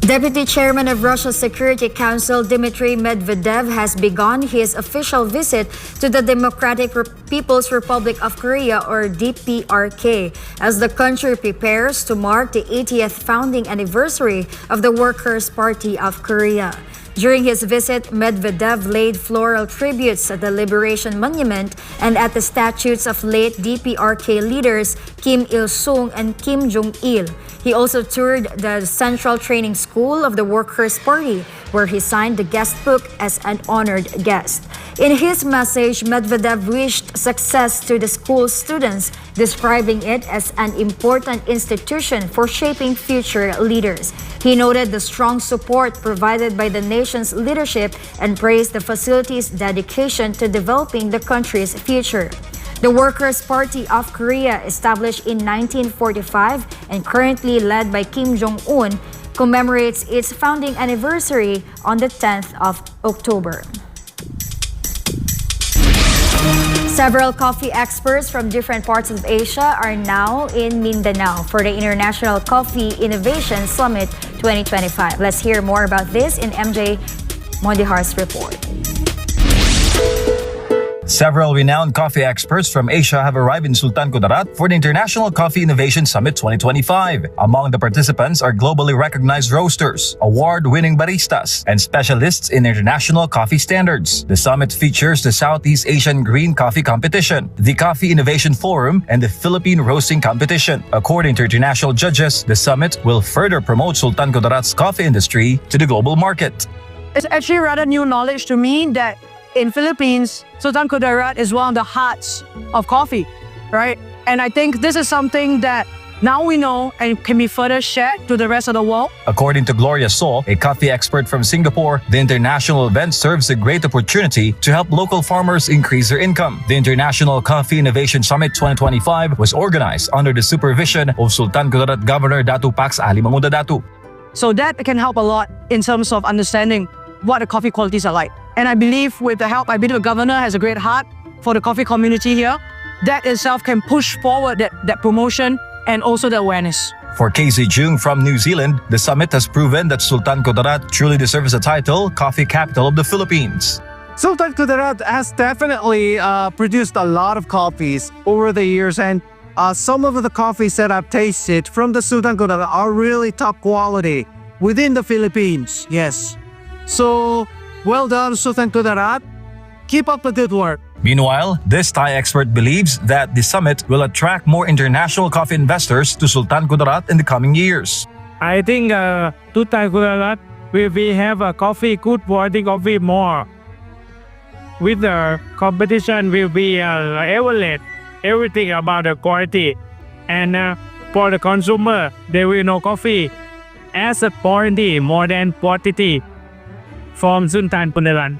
Speaker 1: Deputy Chairman of Russia's Security Council Dmitry Medvedev has begun his official visit to the Democratic People's Republic of Korea, or DPRK, as the country prepares to mark the 80th founding anniversary of the Workers' Party of Korea. During his visit, Medvedev laid floral tributes at the Liberation Monument and at the statues of late DPRK leaders Kim Il-sung and Kim Jong-il. He also toured the Central Training School of the Workers' Party, where he signed the guest book as an honored guest. In his message, Medvedev wished success to the school students, describing it as an important institution for shaping future leaders. He noted the strong support provided by the nation's leadership and praised the facility's dedication to developing the country's future. The Workers' Party of Korea, established in 1945 and currently led by Kim Jong-un, commemorates its founding anniversary on the 10th of October. Several coffee experts from different parts of Asia are now in Mindanao for the International Coffee Innovation Summit 2025. Let's hear more about this in MJ Mondihar's report.
Speaker 25: Several renowned coffee experts from Asia have arrived in Sultan Kudarat for the International Coffee Innovation Summit 2025. Among the participants are globally recognized roasters, award-winning baristas, and specialists in international coffee standards. The summit features the Southeast Asian Green Coffee Competition, the Coffee Innovation Forum, and the Philippine Roasting Competition. According to international judges, the summit will further promote Sultan Kudarat's coffee industry to the global market.
Speaker 26: It's actually rather new knowledge to me that
Speaker 2: in Philippines, Sultan Kudarat is one of the hearts of coffee, right? And I think this is something that now we know and can be further shared to the rest of the world.
Speaker 25: According to Gloria So, a coffee expert from Singapore, the international event serves a great opportunity to help local farmers increase their income. The International Coffee Innovation Summit 2025 was organized under the supervision of Sultan Kudarat Governor Datu Pax Ali Manguda Datu.
Speaker 2: So that can help a lot in terms of understanding what the coffee qualities are like. And I believe with the help, the governor has a great heart for the coffee community here. That itself can push forward that promotion and also the awareness.
Speaker 25: For KZ Jung from New Zealand, the summit has proven that Sultan Kudarat truly deserves the title Coffee Capital of the Philippines.
Speaker 3: Sultan Kudarat has definitely produced a lot of coffees over the years, and some of the coffees that I've tasted from the Sultan Kudarat are really top quality within the Philippines. Yes. So, well done, Sultan Kudarat. Keep up the good work.
Speaker 25: Meanwhile, this Thai expert believes that the summit will attract more international coffee investors to Sultan Kudarat in the coming years.
Speaker 4: I think Sultan Kudarat will have a good quality coffee more. With the competition will be evaluate everything about the quality, and for the consumer, they will know coffee as a quality more than quantity from Sultan Kudarat.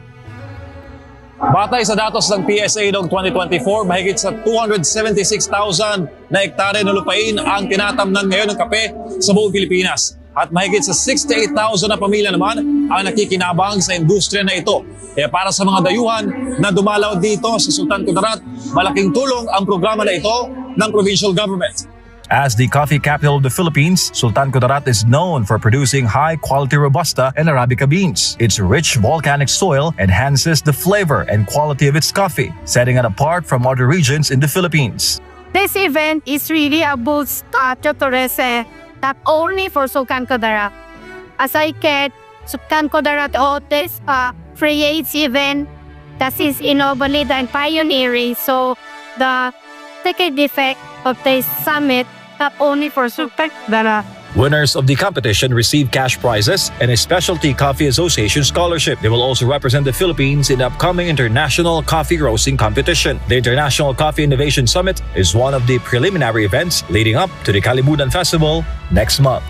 Speaker 25: Batay sa datos ng PSA noong 2024, mahigit sa 276,000 na hektare na lupain ang tinatamnan ngayon ng kape sa buong Pilipinas. At mahigit sa 68,000 na pamilya naman ang nakikinabang sa industriya na ito. Kaya para sa mga dayuhan na dumalaw dito sa Sultan Kudarat, malaking tulong ang programa na ito ng provincial government. As the coffee capital of the Philippines, Sultan Kudarat is known for producing high-quality Robusta and Arabica beans. Its rich volcanic soil enhances the flavor and quality of its coffee, setting it apart from other regions in the Philippines.
Speaker 5: This event is really a boost to tourism, not only for Sultan Kudarat. As I said, Sultan Kudarat hosts creates event that is innovative and pioneering. So the second effect of the summit, not only for Sultan Kudarat.
Speaker 25: Winners of the competition receive cash prizes and a Specialty Coffee Association scholarship. They will also represent the Philippines in the upcoming International Coffee Roasting Competition. The International Coffee Innovation Summit is one of the preliminary events leading up to the Kalimutan Festival next month.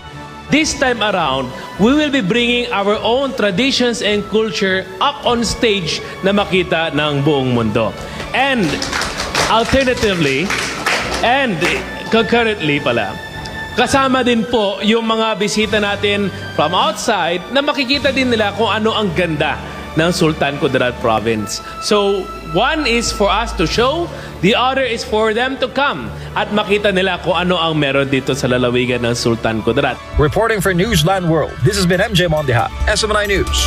Speaker 6: This time around, we will be bringing our own traditions and culture up on stage na makita ng buong mundo. And alternatively, and concurrently pala, kasama din po yung mga bisita natin from outside na makikita din nila kung ano ang ganda ng Sultan Kudarat Province. So, one is for us to show, the other is for them to come at makita nila kung ano ang meron dito sa lalawigan ng Sultan Kudarat.
Speaker 25: Reporting for Newsline World, this has been MJ Mondeha, SMNI News.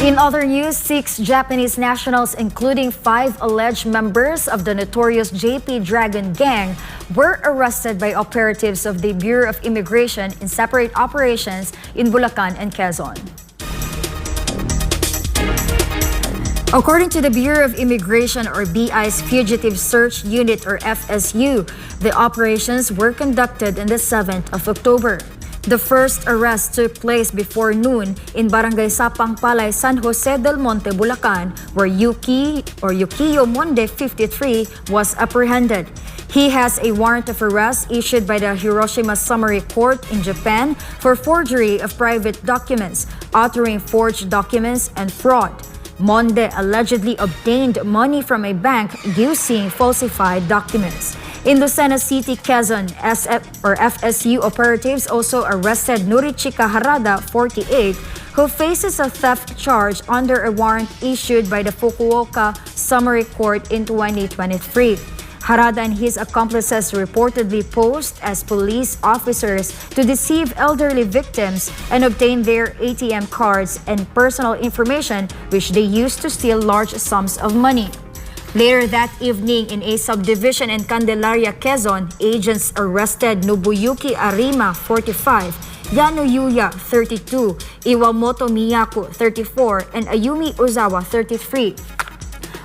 Speaker 1: In other news, 6 Japanese nationals, including 5 alleged members of the notorious JP Dragon gang, were arrested by operatives of the Bureau of Immigration in separate operations in Bulacan and Quezon. According to the Bureau of Immigration or BI's Fugitive Search Unit or FSU, the operations were conducted on the 7th of October. The first arrest took place before noon in Barangay Sapang Palay, San Jose del Monte, Bulacan, where Yukio Monde, 53, was apprehended. He has a warrant of arrest issued by the Hiroshima Summary Court in Japan for forgery of private documents, authoring forged documents, and fraud. Monde allegedly obtained money from a bank using falsified documents. In Lucena City, Quezon, FSU operatives also arrested Nurichika Harada, 48, who faces a theft charge under a warrant issued by the Fukuoka Summary Court in 2023. Harada and his accomplices reportedly posed as police officers to deceive elderly victims and obtain their ATM cards and personal information, which they used to steal large sums of money. Later that evening in a subdivision in Candelaria, Quezon, agents arrested Nobuyuki Arima, 45, Yano Yuya, 32, Iwamoto Miyako, 34, and Ayumi Ozawa, 33.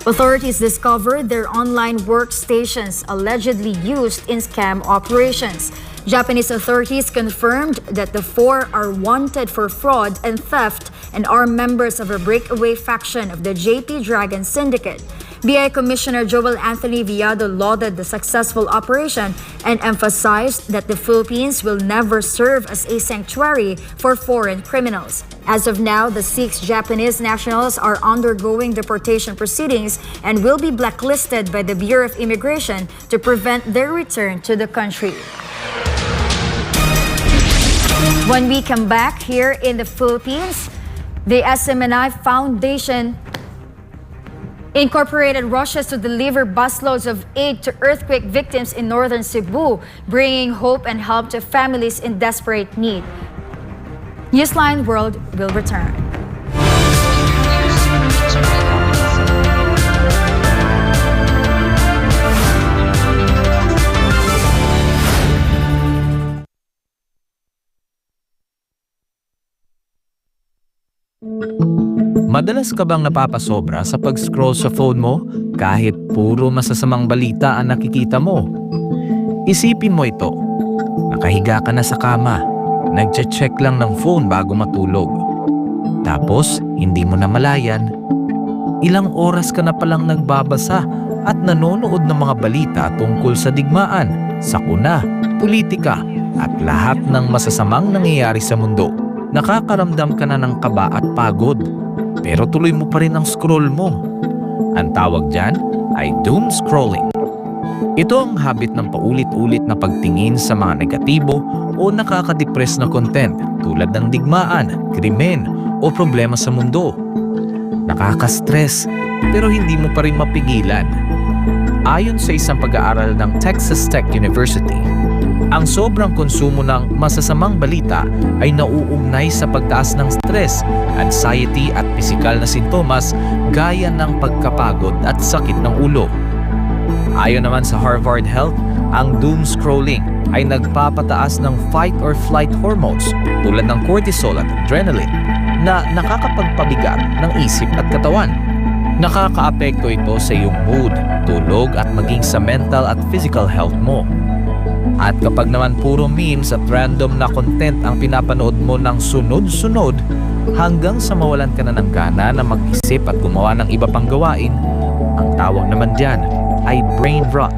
Speaker 1: Authorities discovered their online workstations allegedly used in scam operations. Japanese authorities confirmed that the 4 are wanted for fraud and theft and are members of a breakaway faction of the JP Dragon Syndicate. BI Commissioner Joel Anthony Villado lauded the successful operation and emphasized that the Philippines will never serve as a sanctuary for foreign criminals. As of now, the 6 Japanese nationals are undergoing deportation proceedings and will be blacklisted by the Bureau of Immigration to prevent their return to the country. When we come back here in the Philippines, the SMNI Foundation Incorporated rushes to deliver busloads of aid to earthquake victims in northern Cebu, bringing hope and help to families in desperate need. Newsline World will return.
Speaker 7: Madalas ka bang napapasobra sa pag-scroll sa phone mo kahit puro masasamang balita ang nakikita mo? Isipin mo ito. Nakahiga ka na sa kama, nagche-check lang ng phone bago matulog. Tapos, hindi mo na malayan, ilang oras ka na palang nagbabasa at nanonood ng mga balita tungkol sa digmaan, sakuna, politika at lahat ng masasamang nangyayari sa mundo. Nakakaramdam ka na ng kaba at pagod. Pero tuloy mo pa rin ang scroll mo. Ang tawag dyan ay doom scrolling. Ito ang habit ng paulit-ulit na pagtingin sa mga negatibo o nakakadepress na content tulad ng digmaan, krimen o problema sa mundo. Nakaka-stress pero hindi mo pa rin mapigilan. Ayon sa isang pag-aaral ng Texas Tech University, ang sobrang konsumo ng masasamang balita ay nauugnay sa pagtaas ng stress, anxiety at pisikal na sintomas gaya ng pagkapagod at sakit ng ulo. Ayon naman sa Harvard Health, ang doom scrolling ay nagpapataas ng fight or flight hormones tulad ng cortisol at adrenaline na nakakapagpabigat ng isip at katawan. Nakakaapekto ito sa iyong mood, tulog at maging sa mental at physical health mo. At kapag naman puro memes at random na content ang pinapanood mo ng sunod-sunod hanggang sa mawalan ka na ng gana na mag-isip at gumawa ng iba pang gawain, ang tawag naman dyan ay brain rot.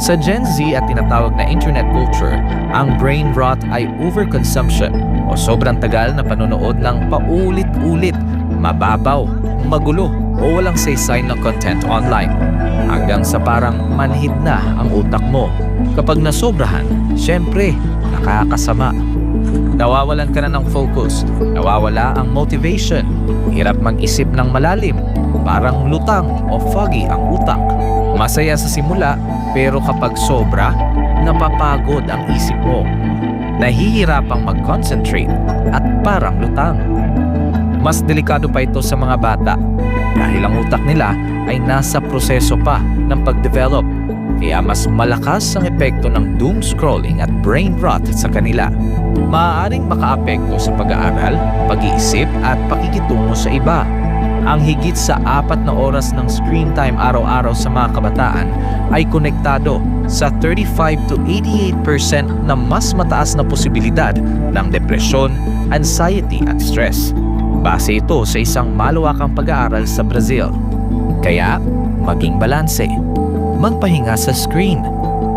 Speaker 7: Sa Gen Z at tinatawag na internet culture, ang brain rot ay overconsumption o sobrang tagal na panonood ng paulit-ulit, mababaw, magulo o walang saysay na content online hanggang sa parang manhid na ang utak mo. Kapag nasobrahan, syempre, nakakasama. Nawawalan ka na ng focus, nawawala ang motivation, hirap mag-isip ng malalim, parang lutang o foggy ang utak. Masaya sa simula, pero kapag sobra, napapagod ang isip mo. Nahihirapang mag-concentrate at parang lutang. Mas delikado pa ito sa mga bata dahil ang utak nila ay nasa proseso pa ng pag-develop. Kaya mas malakas ang epekto ng doom scrolling at brain rot sa kanila. Maaaring makaapekto sa pag-aaral, pag-iisip at pakikitungo sa iba. Ang higit sa 4 na oras ng screen time araw-araw sa mga kabataan ay konektado sa 35 to 88% na mas mataas na posibilidad ng depresyon, anxiety at stress. Base ito sa isang malawakang pag-aaral sa Brazil. Kaya, maging balanse. Magpahinga sa screen,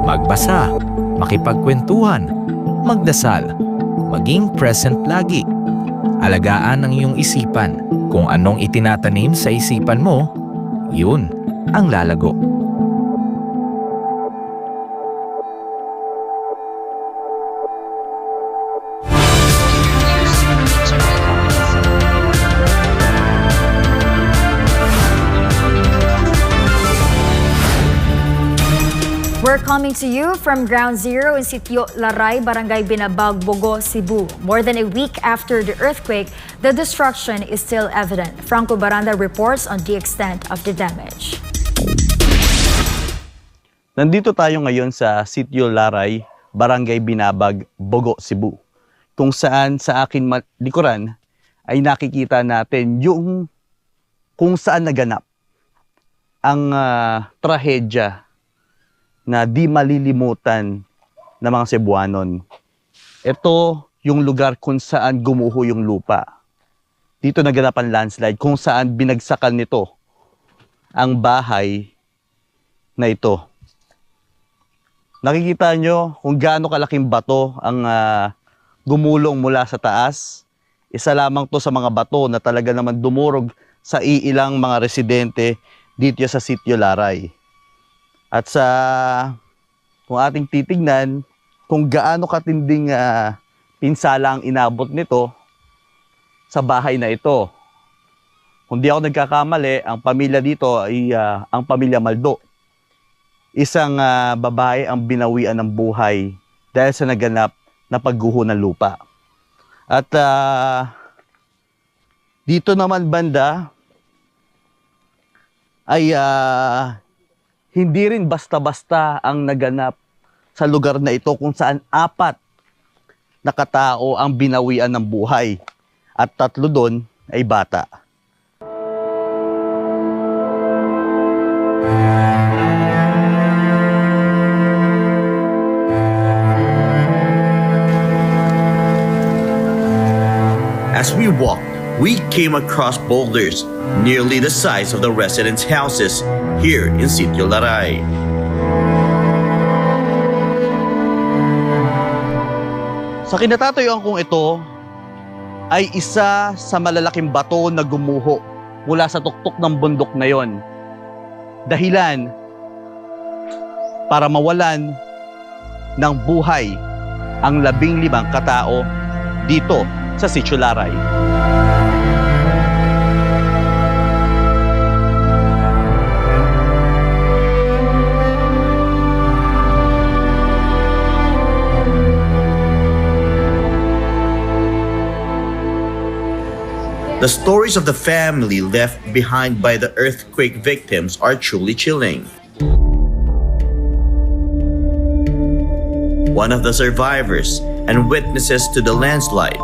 Speaker 7: magbasa, makipagkwentuhan, magdasal, maging present lagi. Alagaan ang iyong isipan. Kung anong itinatanim sa isipan mo, yun ang lalago.
Speaker 1: We're coming to you from Ground Zero in Sitio Laray, Barangay Binabag, Bogo, Cebu. More than a week after the earthquake, the destruction is still evident. Franco Baranda reports on the extent of the damage.
Speaker 8: Nandito tayo ngayon sa Sitio Laray, Barangay Binabag, Bogo, Cebu. Kung saan sa akin likuran ay nakikita natin yung kung saan naganap ang trahedya na di malilimutan ng mga Cebuanon. Ito yung lugar kung saan gumuho yung lupa. dito naganap ang landslide kung saan binagsakan nito ang bahay na ito. Nakikita nyo kung gaano kalaking bato ang gumulong mula sa taas. Isa lamang to sa mga bato na talaga naman dumurog sa iilang mga residente dito sa Sitio Laray. At kung ating titignan kung gaano katinding pinsala ang inabot nito sa bahay na ito. Kung di ako nagkakamali, ang pamilya dito ay ang pamilya Maldo. Isang babae ang binawian ng buhay dahil sa naganap na pagguho ng lupa. At dito naman banda ay hindi rin basta-basta ang naganap sa lugar na ito kung saan 4 na katao ang binawian ng buhay at 3 doon ay bata.
Speaker 10: As we walked, we came across boulders nearly the size of the residents' houses here in Sitio Laray.
Speaker 8: Sa kinatatayuan kong ito ay isa sa malalaking bato na gumuho mula sa tuktok ng bundok na yon. Dahilan para mawalan ng buhay ang 15 katao dito sa Sitio Laray.
Speaker 10: The stories of the family left behind by the earthquake victims are truly chilling. One of the survivors and witnesses to the landslide,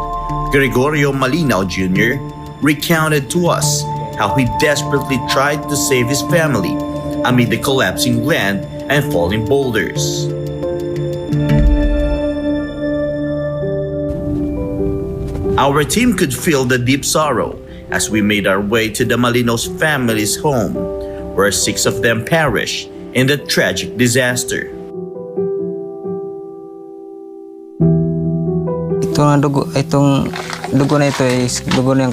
Speaker 10: Gregorio Malinaw Jr., recounted to us how he desperately tried to save his family amid the collapsing land and falling boulders. Our team could feel the deep sorrow as we made our way to the Malinaw's family's home, where 6 of them perished in the tragic disaster.
Speaker 11: Itong dugo na ito ay dugo ng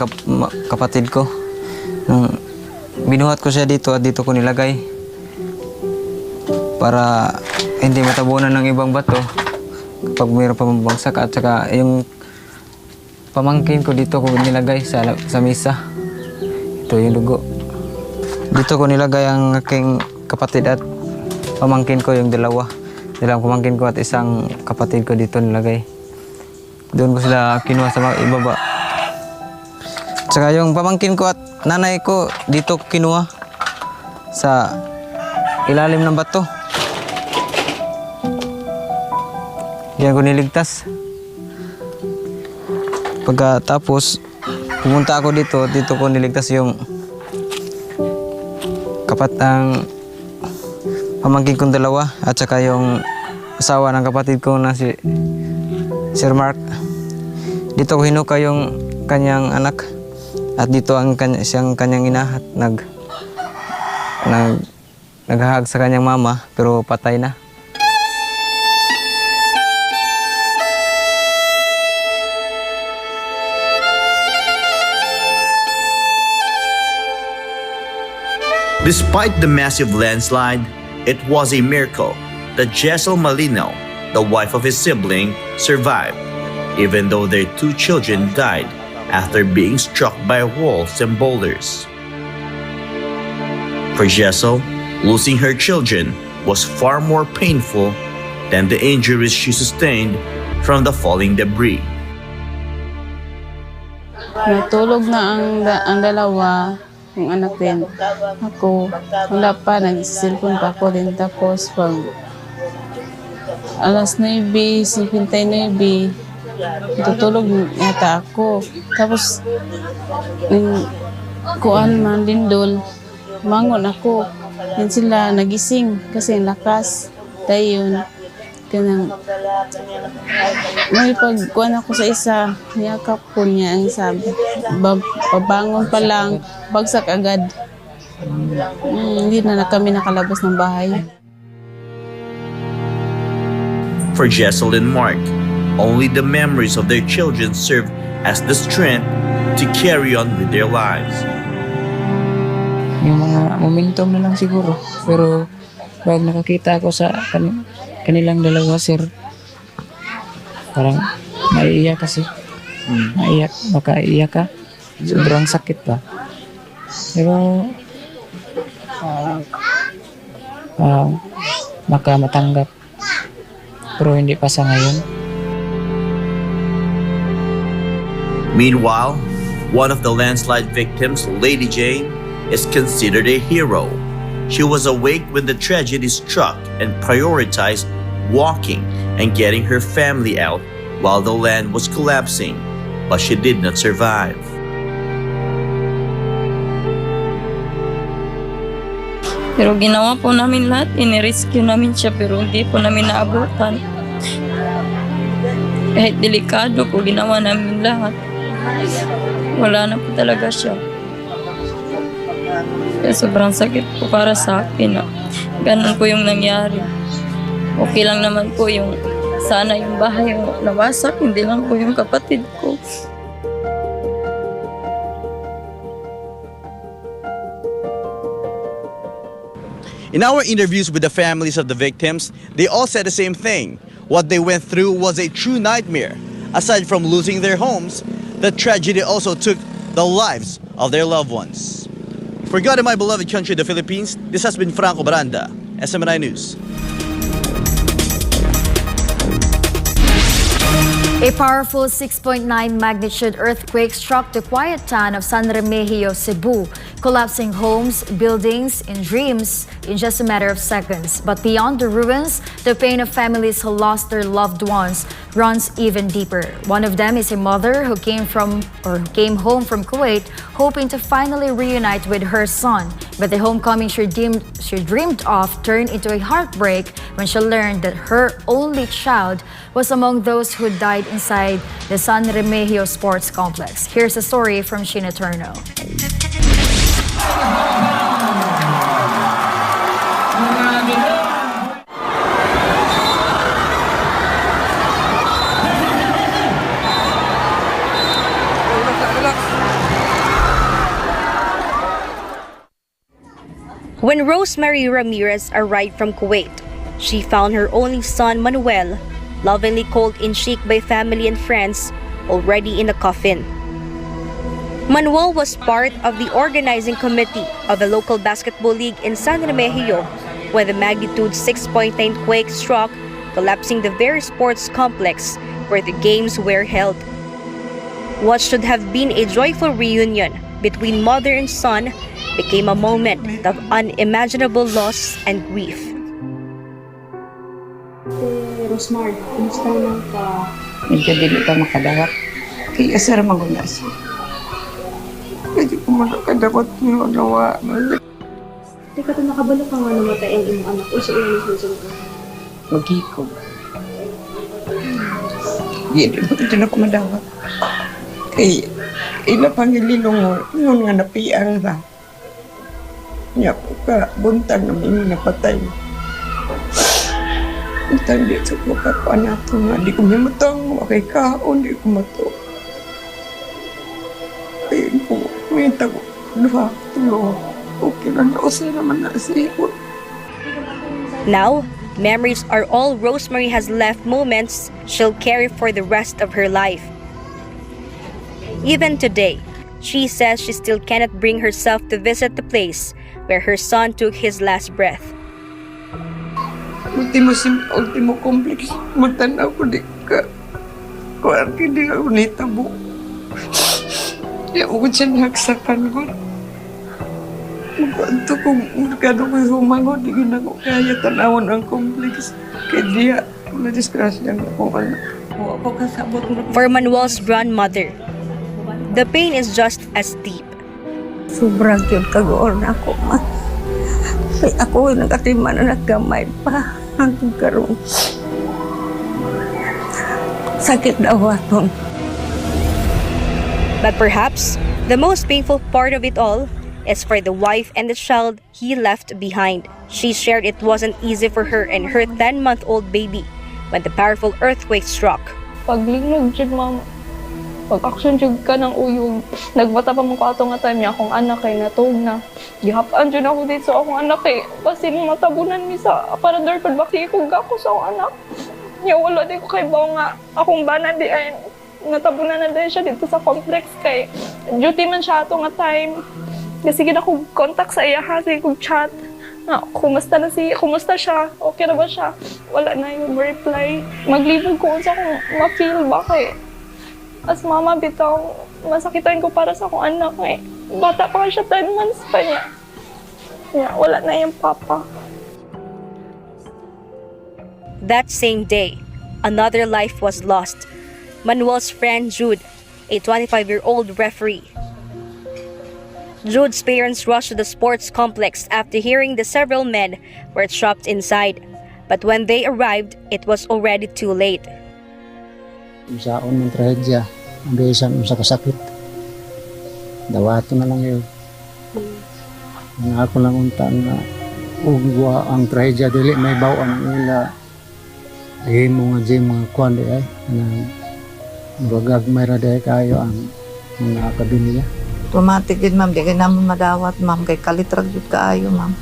Speaker 11: kapatid ko. Nung binuhat ko siya dito at dito ko nilagay para hindi matabunan ng ibang bato kapag mayroon pa mabagsak. At saka yung pamangkin ko dito ko nilagay sa misa. Ito yung dugo. Dito ko nilagay ang aking kapatid at pamangkin ko, yung dalawa. Dalawang pamangkin ko at isang kapatid ko dito nilagay. Doon ko sila kinuha sa ibaba. Tsaka yung pamangkin ko at nanay ko dito kinuha sa ilalim ng bato. Diyan ko niligtas. Pagkatapos pumunta ako dito ko niligtas yung ang pamangkin kong dalawa at saka yung asawa ng kapatid ko na si Sir Mark. Dito ko hinuka yung kanyang anak at dito ang siyang kanyang ina at naghahag sa kanyang mama pero patay na.
Speaker 10: Despite the massive landslide, it was a miracle that Jessel Malinaw, the wife of his sibling, survived, even though their 2 children died after being struck by walls and boulders. For Jessel, losing her children was far more painful than the injuries she sustained from the falling debris.
Speaker 24: Natulog na ang dalawa, yung anak din. Ako, wala pa, nag-cellphone pa ako din. Tapos, pag alas 9:59, tutulog yata ako. Tapos, kuan man lindol, mangon ako. Yan sila nagising kasi lakas. Dayon, kanang may pagkuhan ako sa isa, niyakap ko niya ang sabi. Pabangon pa lang, bagsak agad. Hindi na kami nakalabas ng bahay.
Speaker 10: For Jessel and Mark, only the memories of their children serve as the strength to carry on with their lives.
Speaker 11: Yung mga momentum na lang siguro. Pero pag nakakita ako sa kanilang dalawa, sir, parang maiiyak kasi. Maiiyak, makaiiyak ka. Sobrang sakit pa. Pero matanggap. Pero hindi pa sa ngayon.
Speaker 10: Meanwhile, one of the landslide victims, Lady Jane, is considered a hero. She was awake when the tragedy struck and prioritized walking and getting her family out while the land was collapsing, but she did not survive.
Speaker 22: Pero ginawa po namin lahat, inirescue namin siya pero hindi po namin naabutan. Kahit delikado po, ginawa namin lahat. Wala na po talaga siya. Kaya sobrang sakit po para sa akin. Ganun po yung nangyari. Okay lang naman po yung sana yung bahay yung nawasak, hindi lang po yung kapatid ko.
Speaker 8: In our interviews with the families of the victims, they all said the same thing. What they went through was a true nightmare. Aside from losing their homes, the tragedy also took the lives of their loved ones. For God and my beloved country, the Philippines, this has been Franco Baranda, SMNI News.
Speaker 1: A powerful 6.9 magnitude earthquake struck the quiet town of San Remigio, Cebu, collapsing homes, buildings, and dreams in just a matter of seconds. But beyond the ruins, the pain of families who lost their loved ones runs even deeper. One of them is a mother who came home from Kuwait, hoping to finally reunite with her son. But the homecoming she dreamed of turned into a heartbreak when she learned that her only child was among those who died inside the San Remigio Sports Complex. Here's a story from Sheena Turno.
Speaker 12: When Rosemary Ramirez arrived from Kuwait, she found her only son Manuel, lovingly called in chic by family and friends, already in a coffin. Manuel was part of the organizing committee of the local basketball league in San Remigio when the magnitude 6.9 quake struck, collapsing the very sports complex where the games were held. What should have been a joyful reunion between mother and son became a moment of unimaginable loss and grief.
Speaker 13: Rosmar, kumusta naman ka?
Speaker 24: Medyo dili pa makadawat. Kaya sir, maguna siya. Medyo ko makadawat yung nawa.
Speaker 13: Teka, ito nakabalo ka nga namatay ang iyong anak o sa iyong susunod ka?
Speaker 24: Magikog. Hindi na ko madawat. Kaya, ila pang ililungor, yun nga napiang ba. Niya po ka, buntag namin napatay. Buntag di sa mga anak ko nga, di ko mimatang, wakay kaon, di ko mato. Kaya ko, may tago, luha, tulo. Okay lang na, usa naman na siya.
Speaker 12: Now, memories are all Rosemary has left, moments she'll carry for the rest of her life. Even today, she says she still cannot bring herself to visit the place where her son took his last breath.
Speaker 24: Ultimo complex, magtanaw ko di ka. Kuwan ka di ako nitabo. Kaya ako siya nagsakan ko. Magkanto kung magkano ko humangon, di na ko kaya tanawon ang complex. Kaya diya, na-disgrasya na akong anak.
Speaker 12: For Manuel's grandmother, the pain is just as deep.
Speaker 24: Sobrang yun kagoon ako, ma. Kaya ako nakatima na nagkamay pa hanggang karoon.
Speaker 14: Sakit daw ako.
Speaker 12: But perhaps the most painful part of it all is for the wife and the child he left behind. She shared it wasn't easy for her and her 10-month-old baby when the powerful earthquake struck.
Speaker 24: Paglingnog jud ma'am, pag-action jud ka ng uyog. Nagbata pa mo ka nga time niya akong anak kay natog na. Gihapaan jud ako dito sa akong anak kay basin matabunan mi sa aparador pag bakikog ako sa akong anak. Nya wala di ko kay bawo nga akong bana di ay natabunan na din siya dito sa complex kay duty man siya ato nga time. Kasi gid ako contact sa iya ha, sige kog chat. Na, kumusta siya? Okay na ba siya? Wala na yung reply. Maglibog ko sa kung ma-feel ba kay as mama bitaw, masakitan ko para sa akong anak eh. Bata pa siya, 10 months pa niya. Wala na yung papa.
Speaker 12: That same day, another life was lost. Manuel's friend Jude, a 25-year-old referee. Jude's parents rushed to the sports complex after hearing the several men were trapped inside. But when they arrived, it was already too late.
Speaker 15: Saon ng trahedya, ang bisan sa kasakit. Dawato na lang yun. Ang ako lang unta na ugwa ang trahedya, dili may bawang nila. Ay mo nga mga kwan di ay. Bagag may raday kayo ang mga akademiya.
Speaker 14: Automatic din ma'am, di ka naman madawat ma'am, kay kalitrag yun kaayo ma'am.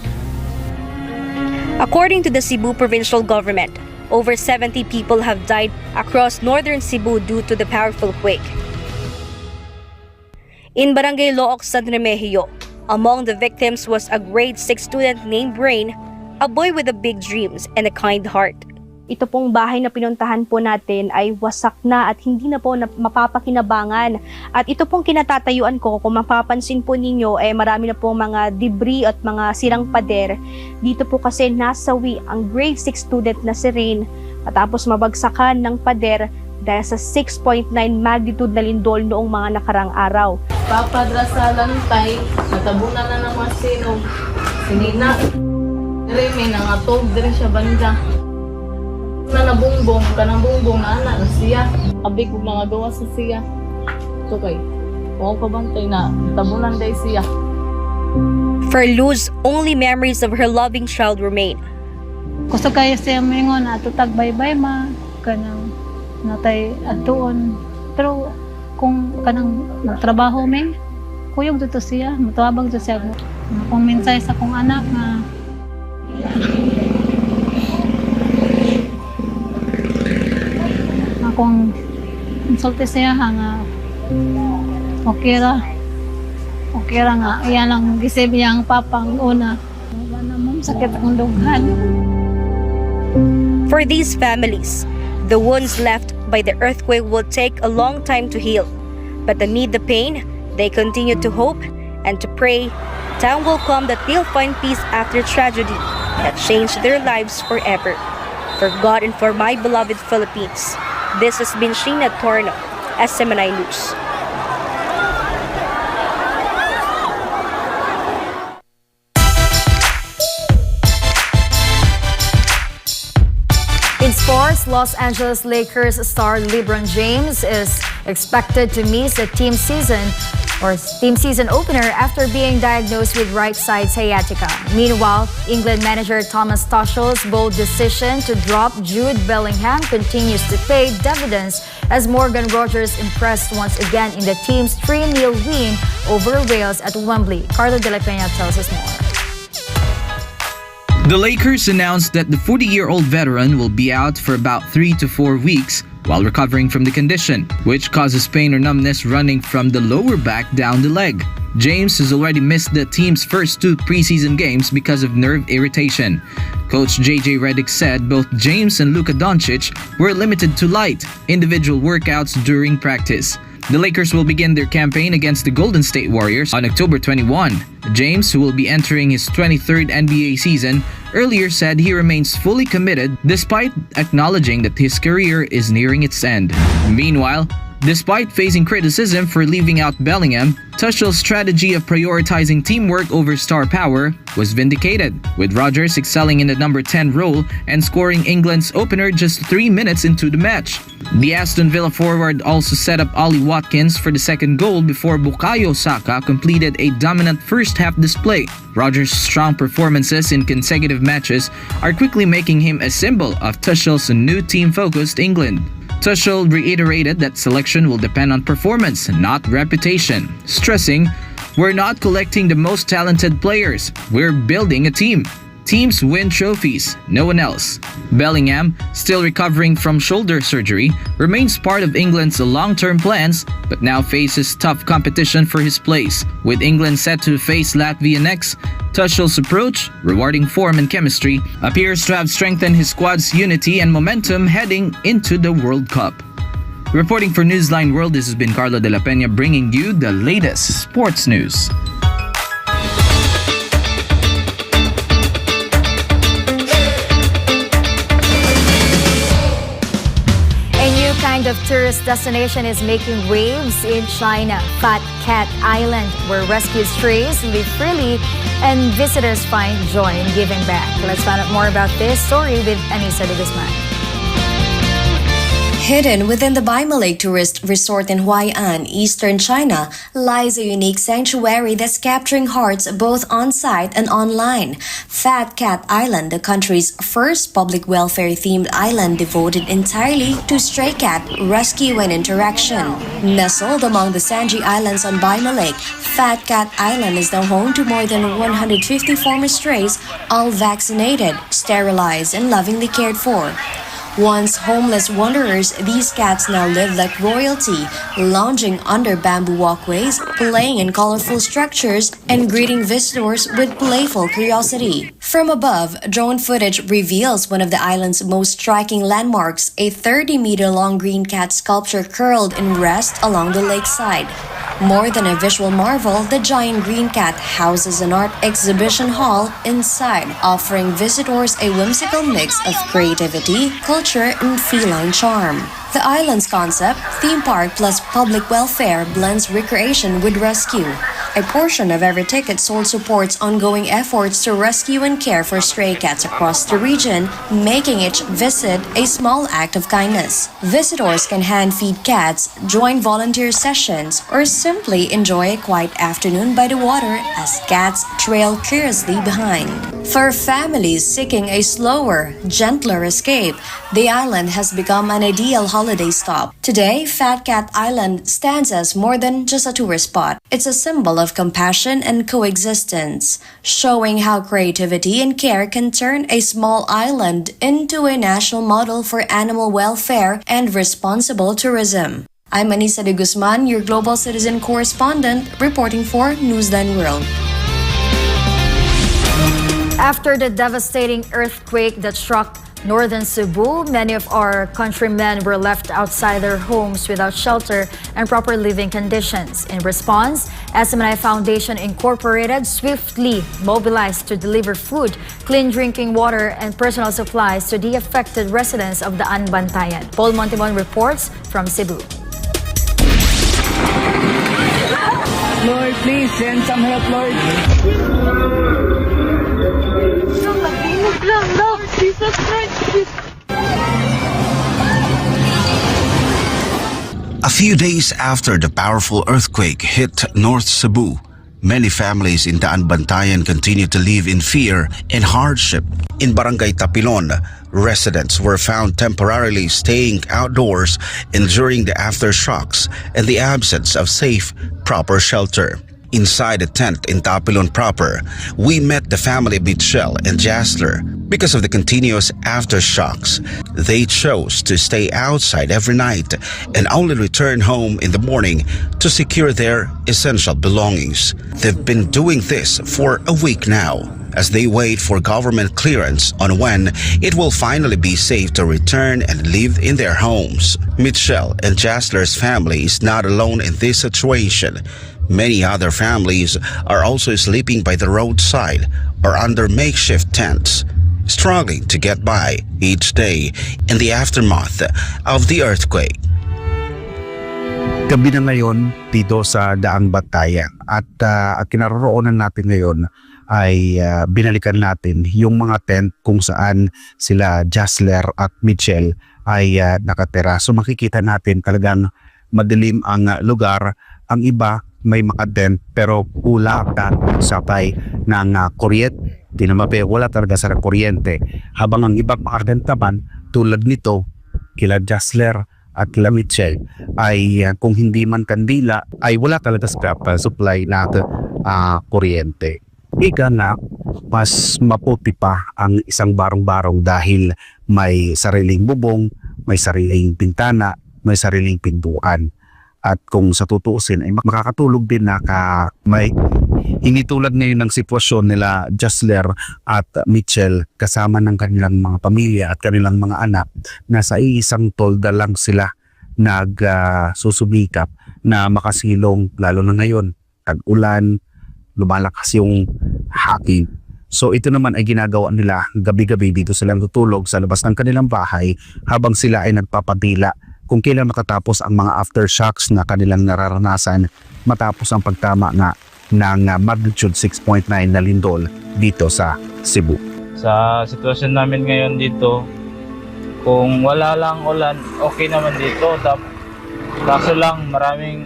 Speaker 12: According to the Cebu provincial government, over 70 people have died across northern Cebu due to the powerful quake. In Barangay Looc, San Remigio, among the victims was a grade 6 student named Brain, a boy with a big dreams and a kind heart.
Speaker 13: Ito pong bahay na pinuntahan po natin ay wasak na at hindi na po mapapakinabangan. At ito pong kinatatayuan ko, kung mapapansin po ninyo, marami na pong mga debris at mga sirang pader. Dito po kasi nasawi ang grade 6 student na si Rain matapos mabagsakan ng pader dahil sa 6.9 magnitude na lindol noong mga nakarang araw.
Speaker 16: Papadrasalan tay, natabunan na ng mga sinog. Sinina, dire may nangatog, dire siya banda. Na nabungbong, kanang bungbong na anak na siya. Abig ko mga gawa sa siya. So kay, huwag pabantay na tabunan day siya.
Speaker 12: For Luz, only memories of her loving child remain.
Speaker 17: Gusto kayo siya mingon at tagbaybay ma, kanang natay atuon. Pero kung kanang nagtrabaho may, kuyog dito siya, matawabag dito siya. Kung minsay sa kong anak na kung insulti siya nga okay ra nga iyan lang gisib niyang papang una na mong sakit ang dughan.
Speaker 12: For these families, the wounds left by the earthquake will take a long time to heal, but amid the pain, they continue to hope and to pray. Time will come that they'll find peace after tragedy that changed their lives forever. For God and for my beloved Philippines, this has been Sheena Torno, SMNI News.
Speaker 1: In sports, Los Angeles Lakers star LeBron James is expected to miss the team season opener after being diagnosed with right side sciatica. Meanwhile, England manager Thomas Tuchel's bold decision to drop Jude Bellingham continues to pay dividends as Morgan Rogers impressed once again in the team's 3-0 win over Wales at Wembley. Carlo De La Peña tells us more.
Speaker 19: The Lakers announced that the 40-year-old veteran will be out for about 3 to 4 weeks while recovering from the condition, which causes pain or numbness running from the lower back down the leg. James has already missed the team's first 2 preseason games because of nerve irritation. Coach JJ Redick said both James and Luka Doncic were limited to light individual workouts during practice. The Lakers will begin their campaign against the Golden State Warriors on October 21. James, who will be entering his 23rd NBA season, earlier said he remains fully committed despite acknowledging that his career is nearing its end. Meanwhile, Despite facing criticism for leaving out Bellingham, Tuchel's strategy of prioritizing teamwork over star power was vindicated, with Rodgers excelling in the number 10 role and scoring England's opener just 3 minutes into the match. The Aston Villa forward also set up Ollie Watkins for the second goal before Bukayo Saka completed a dominant first-half display. Rodgers' strong performances in consecutive matches are quickly making him a symbol of Tuchel's new team-focused England. Tuchel reiterated that selection will depend on performance, not reputation, stressing, "We're not collecting the most talented players, we're building a team. Teams win trophies, no one else." Bellingham, still recovering from shoulder surgery, remains part of England's long-term plans, but now faces tough competition for his place. With England set to face Latvia next, Tuchel's approach, rewarding form and chemistry, appears to have strengthened his squad's unity and momentum heading into the World Cup. Reporting for Newsline World, this has been Carlo de la Peña bringing you the latest sports news.
Speaker 1: Kind of tourist destination is making waves in China, Fat Cat Island, where rescued strays live freely and visitors find joy in giving back. Let's find out more about this story with Anissa de Guzman.
Speaker 9: Hidden within the Baima Lake tourist resort in Huai'an, eastern China, lies a unique sanctuary that's capturing hearts both on-site and online. Fat Cat Island, the country's first public welfare-themed island devoted entirely to stray cat rescue and interaction. Nestled among the Sanji Islands on Baima Lake, Fat Cat Island is now home to more than 150 former strays, all vaccinated, sterilized, and lovingly cared for. Once homeless wanderers, these cats now live like royalty, lounging under bamboo walkways, playing in colorful structures, and greeting visitors with playful curiosity. From above, drone footage reveals one of the island's most striking landmarks, a 30-meter-long green cat sculpture curled in rest along the lakeside. More than a visual marvel, the giant green cat houses an art exhibition hall inside, offering visitors a whimsical mix of creativity, culture, and feline charm. The island's concept, theme park plus public welfare, blends recreation with rescue. A portion of every ticket sold supports ongoing efforts to rescue and care for stray cats across the region, making each visit a small act of kindness. Visitors can hand-feed cats, join volunteer sessions, or simply enjoy a quiet afternoon by the water as cats trail curiously behind. For families seeking a slower, gentler escape, the island has become an ideal holiday stop. Today, Fat Cat Island stands as more than just a tourist spot. It's a symbol of compassion and coexistence, showing how creativity and care can turn a small island into a national model for animal welfare and responsible tourism. I'm Anissa de Guzman, your global citizen correspondent, reporting for Newsline World.
Speaker 1: After the devastating earthquake that struck northern Cebu, many of our countrymen were left outside their homes without shelter and proper living conditions. In response, SMNI Foundation Inc. swiftly mobilized to deliver food, clean drinking water, and personal supplies to the affected residents of the Anbantayan. Paul Montimon reports from Cebu.
Speaker 18: Lord, please send some help, Lord. Jesus Christ.
Speaker 20: A few days after the powerful earthquake hit North Cebu, many families in the Anbantayan continue to live in fear and hardship. In Barangay Tapilon, residents were found temporarily staying outdoors enduring the aftershocks and the absence of safe, proper shelter. Inside a tent in Tapilon proper, we met the family of Michelle and Jasler. Because of the continuous aftershocks, they chose to stay outside every night and only return home in the morning to secure their essential belongings. They've been doing this for a week now, as they wait for government clearance on when it will finally be safe to return and live in their homes. Michelle and Jasler's family is not alone in this situation. Many other families are also sleeping by the roadside or under makeshift tents, struggling to get by each day in the aftermath of the earthquake. Gabi na ngayon dito sa Daang Bantayan at kinaroroonan natin ngayon ay binalikan natin yung mga tent kung saan sila Jasler at Mitchell ay nakatira. So makikita natin talagang madilim ang lugar. Ang iba may mga tent pero kulang at sapay ng kuryente. Di naman wala talaga sa kuryente. Habang ang ibang mga tent naman tulad nito kila Jasler at kila Mitchell ay kung hindi man kandila ay wala talaga supply na kuryente. Ika na mas maputi pa ang isang barong-barong dahil may sariling bubong, may sariling pintana, may sariling pintuan. At kung sa tutuusin ay makakatulog din na may hindi tulad ngayon ng sitwasyon nila Jasler at Mitchell kasama ng kanilang mga pamilya at kanilang mga anak na sa isang tolda lang sila susumikap na makasilong lalo na ngayon. Tag-ulan, lumalakas yung hangin. So ito naman ay ginagawa nila gabi-gabi dito silang tutulog sa labas ng kanilang bahay habang sila ay nagpapadila kung kailan matatapos ang mga aftershocks na kanilang nararanasan matapos ang pagtama ng magnitude 6.9 na lindol dito sa Cebu.
Speaker 2: Sa sitwasyon namin ngayon dito, kung wala lang ulan, okay naman dito. Kaso lang maraming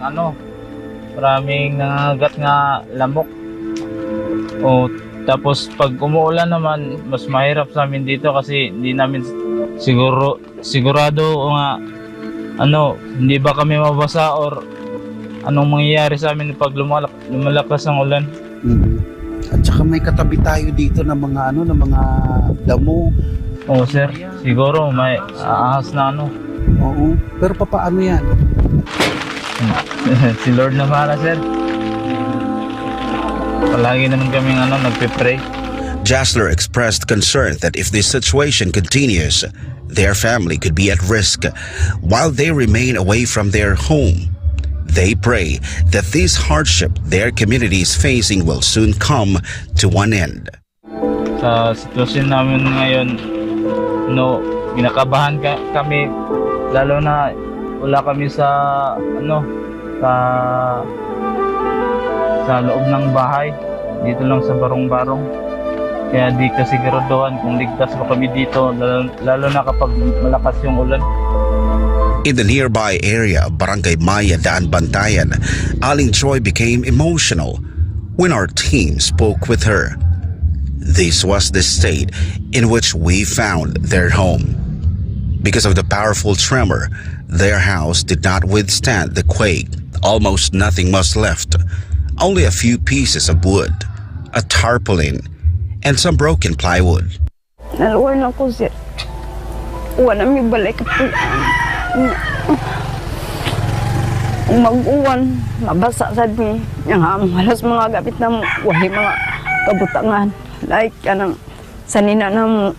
Speaker 2: nangagat nga lamok. Tapos pag umuulan naman, mas mahirap sa amin dito kasi hindi namin sigurado nga hindi ba kami mabasa or anong mangyayari sa amin pag lumalakas ang ulan.
Speaker 20: At saka may katabi tayo dito ng mga mga damo.
Speaker 2: Oo sir, siguro may ahas na
Speaker 20: Oo, pero paano yan?
Speaker 2: Si Lord na para sir. Palagi naman kaming nagpe-pray.
Speaker 20: Jasler expressed concern that if this situation continues, their family could be at risk while they remain away from their home. They pray that this hardship their community is facing will soon come to an end.
Speaker 2: Sa sitwasyon namin ngayon, ginakabahan kami lalo na wala kami sa loob ng bahay, dito lang sa barong-barong. Kaya di kasiguraduhan kung ligtas ba kami dito, lalo na kapag malakas yung ulan.
Speaker 20: In the nearby area of Barangay Maya, Daan Bantayan, Aling Joy became emotional when our team spoke with her. This was the state in which we found their home. Because of the powerful tremor, their house did not withstand the quake. Almost nothing was left. Only a few pieces of wood, a tarpaulin, and some broken plywood.
Speaker 3: Naluwar na ko sir. Wala mi balay kapulan. Mag-uwan, mabasa sad mi. Yang halos mga gapit na wahi mga kabutangan. Like sanina na mo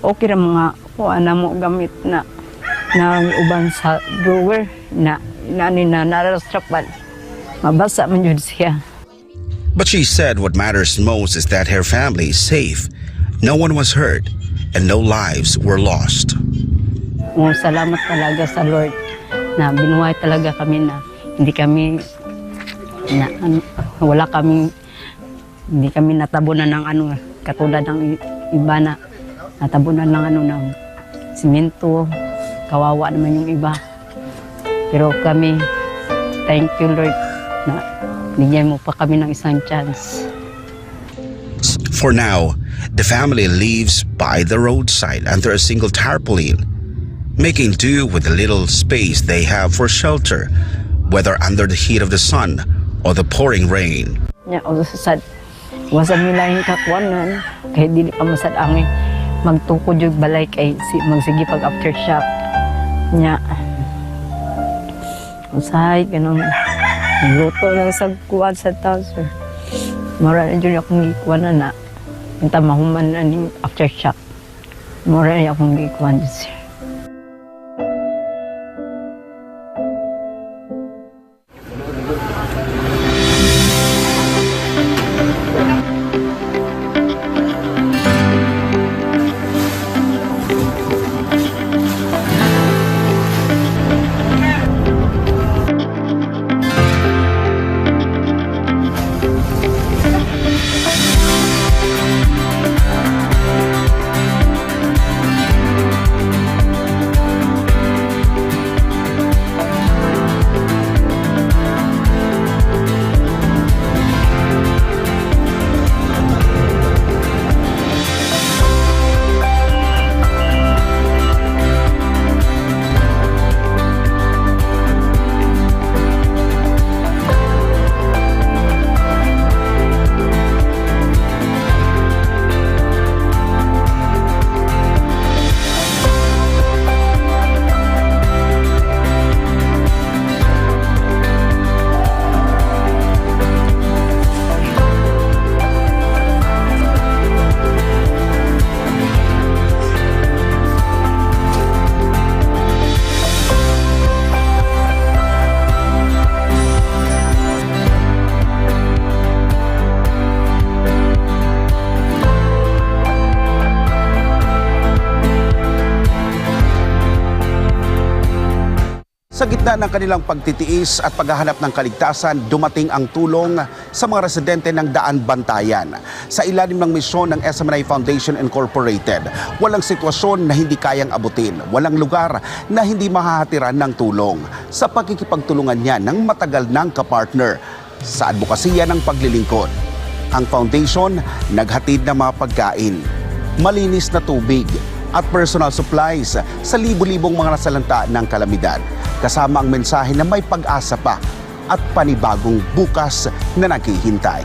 Speaker 3: okay ra mga kuha na mo gamit na uban sa drawer na narastrapal. Mabasa man yun siya.
Speaker 20: But she said what matters most is that her family is safe. No one was hurt and no lives were lost.
Speaker 3: Salamat talaga sa Lord na binuhay talaga kami na hindi kami hindi kami natabunan ng katulad ng iba na natabunan ng simento, kawawa naman yung iba. Pero kami, thank you Lord na bigyan mo pa kami ng isang chance.
Speaker 20: For now, the family lives by the roadside under a single tarpaulin, making do with the little space they have for shelter, whether under the heat of the sun or the pouring rain.
Speaker 3: Wasag nila yung kakwanan, kahit di pa masad angin, magtukod yung balay kay magsige pag aftershock. Usahay, ganun. Luto lang sa kuwan sa tao, sir. Mura na dyan akong gikuan na yung tamahuman na yung aftershock. Mura na akong gikuan dyan, sir.
Speaker 4: Sa gitna ng kanilang pagtitiis at paghahanap ng kaligtasan, dumating ang tulong sa mga residente ng Daan Bantayan. Sa ilalim ng misyon ng SMNI Foundation Inc, walang sitwasyon na hindi kayang abutin, walang lugar na hindi mahahatiran ng tulong. Sa pagkikipagtulungan niya ng matagal ng kapartner sa advokasya ng paglilingkod. Ang foundation naghatid ng mga pagkain, malinis na tubig, at personal supplies sa libu-libong mga nasalanta ng kalamidad. Kasama ang mensahe na may pag-asa pa at panibagong bukas na naghihintay.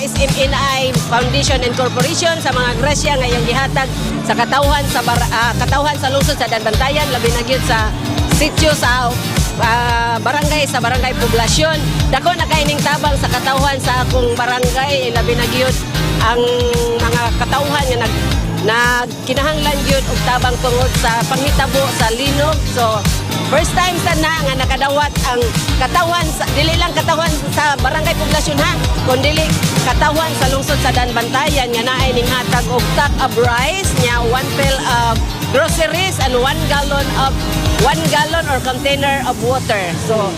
Speaker 5: SMNI Foundation Inc sa mga grasya ngayong gihatag sa katawhan sa lungsod sa Danbantayan, labi na gyud sa sitio sa barangay poblasyon. Dako na kaining tabang sa katawhan sa akong barangay, labi na gyud ang mga katawhan nga kinahanglan gyud og tabang tungod sa panghitabo sa linog. So first time sana nga nakadawat ang katawhan dili lang katawhan sa barangay poblasyon ha, kundi katawhan sa lungsod sa Danbantayan nga naay ning hatag og stock of rice nya 1 pail of groceries and 1 gallon or container of water. So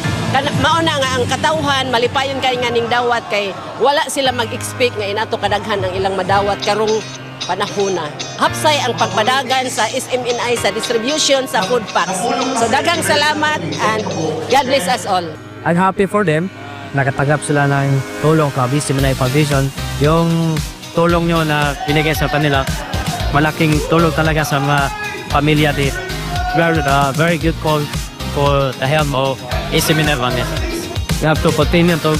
Speaker 5: mauna nga ang katawhan malipayon kay nga ning dawat kay wala sila mag-expect nga inato kadaghan ang ilang madawat karong panahona. Hapsay ang pagpadagan sa SMNI sa distribution sa food packs. So daghang salamat and God bless us all.
Speaker 6: I'm happy for them. Nakatanggap sila ng tulong ka SMNI Foundation. Yung tulong nyo na binigay sa kanila, malaking tulong talaga sa mga pamilya dito. Very good call for the help of SMNI Foundation. We have to continue to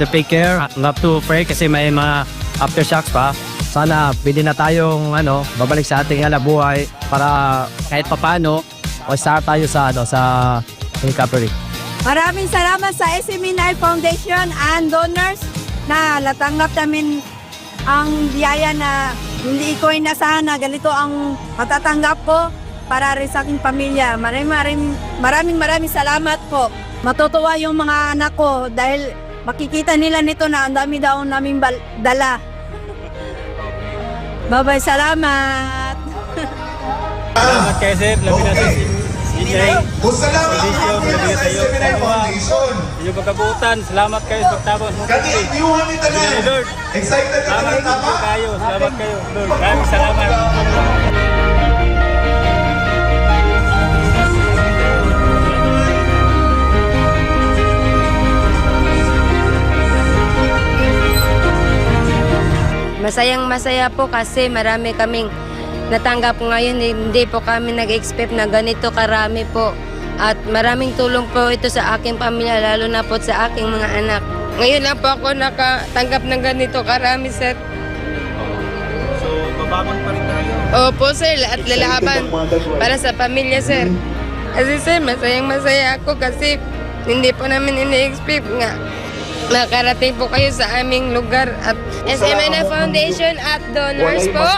Speaker 6: take care. We have to pray kasi may mga aftershocks pa. Sana pwede na tayong babalik sa ating buhay para kahit papano start tayo sa recovery.
Speaker 21: Maraming salamat sa SMNI Foundation and donors na natanggap namin ang biyaya na hindi ko inasahan na ganito ang matatanggap ko para rin sa aking pamilya. Maraming salamat po. Matutuwa yung mga anak ko dahil makikita nila nito na ang dami daw naming dala. Bye-bye, salamat!
Speaker 6: Salamat kayo, sir. Labi natin si
Speaker 23: Salamat sa SMNI Foundation.
Speaker 6: Yung pagkabutan, salamat kayo sa pagtabos.
Speaker 23: Katiaktiuhan ni Tanan. Excited ka na tama?
Speaker 6: Salamat kayo, Lord. Maraming salamat.
Speaker 26: Masayang-masaya po kasi marami kaming natanggap ngayon. Hindi po kami nag-expect na ganito karami po. At maraming tulong po ito sa aking pamilya, lalo na po sa aking mga anak. Ngayon lang po ako nakatanggap ng ganito karami, sir.
Speaker 6: So, babangon pa rin tayo?
Speaker 26: Opo, sir. At lalaban para sa pamilya, sir. Kasi sir, masayang-masaya ako kasi hindi po namin ini-expect nga nakarating po kayo sa aming lugar at SMNI Foundation at donors po.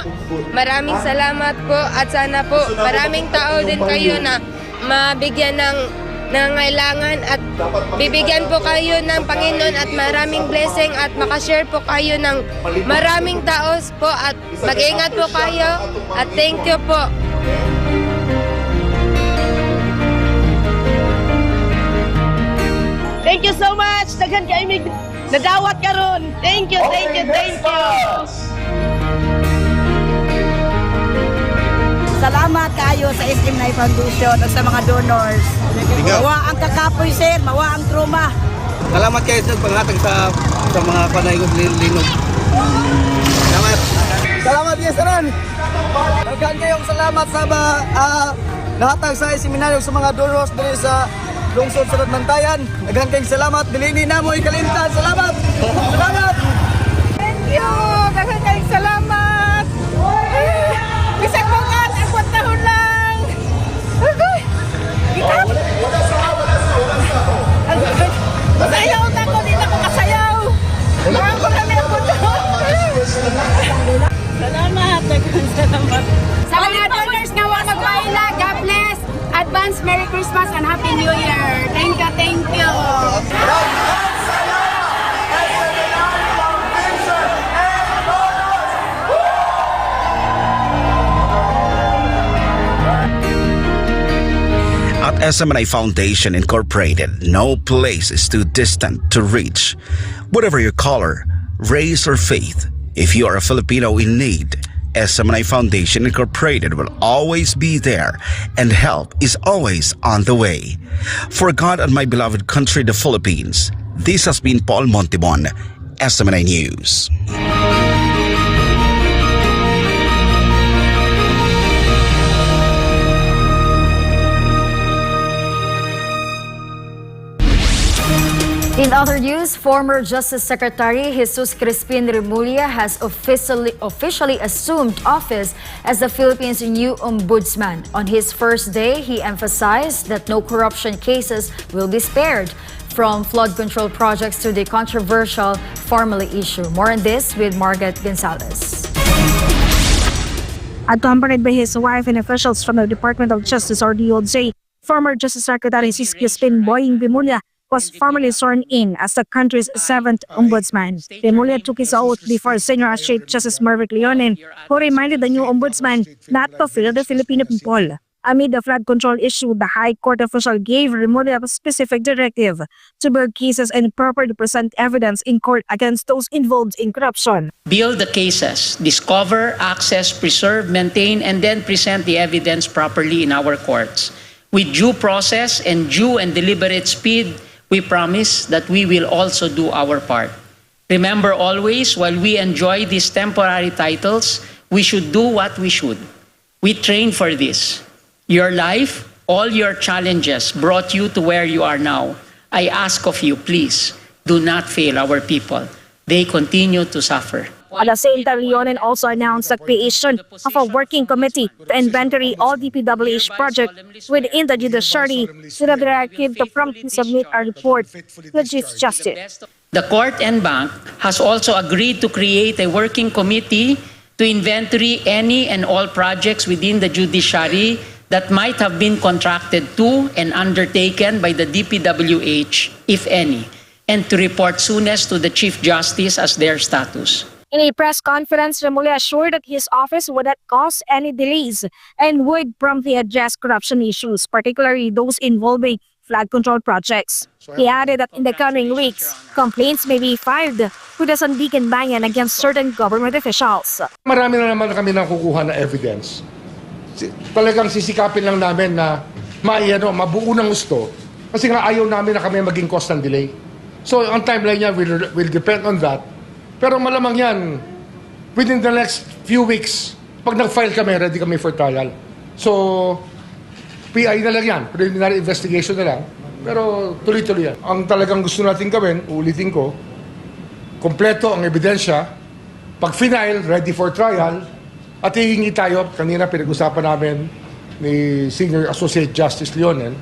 Speaker 26: Maraming salamat po at sana po maraming tao din kayo na mabigyan ng nangailangan at bibigyan po kayo ng Panginoon at maraming blessing at makashare po kayo ng maraming tao po at mag-ingat po kayo at thank you po.
Speaker 7: Thank you so much. Daghan kayo may nadawat karon. Thank you, thank you, thank you.
Speaker 21: Salamat kayo sa SMNI Foundation at sa mga donors. Mawa ang kakapoy, sir. Mawa ang trauma.
Speaker 18: Salamat kayo sa panghatag sa mga panaygot linog. Salamat. Salamat kayo, Saran. Daghan kayong salamat sa nahatag sa seminaryo sa mga donors diri sa lungsod sa Bantayan. Daghan kayong salamat. Dilini na mo ikalimtan. Salamat. Salamat.
Speaker 21: Thank you. Daghan kayong salamat. Bisag mo ka, ako tahon lang. Masayaw na ko, di na ko kasayaw. Mga ko kami ako tahon. Salamat. Daghan salamat. Sa mga donors nga wala magpaila, God bless. Advance Merry Christmas and Happy New Year. Thank you, thank you.
Speaker 20: At SMNI Foundation Incorporated, no place is too distant to reach. Whatever your color, race, or faith, if you are a Filipino in need, SMNI Foundation Incorporated will always be there, and help is always on the way. For God and my beloved country, the Philippines, this has been Paul Montibon, SMNI News.
Speaker 1: In other news, former Justice Secretary Jesus Crispin Remulla has officially assumed office as the Philippines' new ombudsman. On his first day, he emphasized that no corruption cases will be spared, from flood control projects to the controversial Formula issue. More on this with Margaret Gonzalez.
Speaker 8: Accompanied by his wife and officials from the Department of Justice or DOJ, former Justice Secretary Jesus Crispin Boying Remulla was formally sworn in as the country's 7th ombudsman. Remulla took his oath before Senior Chief Justice Mervic Leonen, who reminded the new ombudsman not to fear the Filipino people. Amid the flood control issue, the High Court official gave Remulla a specific directive to build cases and properly present evidence in court against those involved in corruption.
Speaker 10: Build the cases, discover, access, preserve, maintain, and then present the evidence properly in our courts. With due process and due and deliberate speed, we promise that we will also do our part. Remember always, while we enjoy these temporary titles, we should do what we should. We trained for this. Your life, all your challenges brought you to where you are now. I ask of you, please, do not fail our people. They continue to suffer.
Speaker 8: At the same time, Leonen also announced the creation of a working committee to inventory all DPWH projects within the judiciary to the directive to promptly submit a report to the Chief Justice.
Speaker 10: The court and bank has also agreed to create a working committee to inventory any and all projects within the judiciary that might have been contracted to and undertaken by the DPWH, if any, and to report soonest to the Chief Justice as their status.
Speaker 8: In a press conference, Remulla assured that his office would not cause any delays and would promptly address corruption issues, particularly those involving flood control projects. He added that in the coming weeks, complaints may be filed with the Sandigan Bayan against certain government officials.
Speaker 11: Marami na naman kami nakukuha na evidence. Talagang sisikapin lang namin na mabuo ng gusto kasi nga ayaw namin na kami maging cost and delay. So ang timeline niya will depend on that. Pero malamang yan, within the next few weeks, pag nag-file kami, ready kami for trial. So, PI na lang yan, preliminary investigation na lang. Pero tuloy-tuloy yan. Ang talagang gusto natin gawin, ulitin ko, kompleto ang ebidensya, pag final, ready for trial, at hihingi tayo, kanina pinag-usapan namin, ni Senior Associate Justice Leonen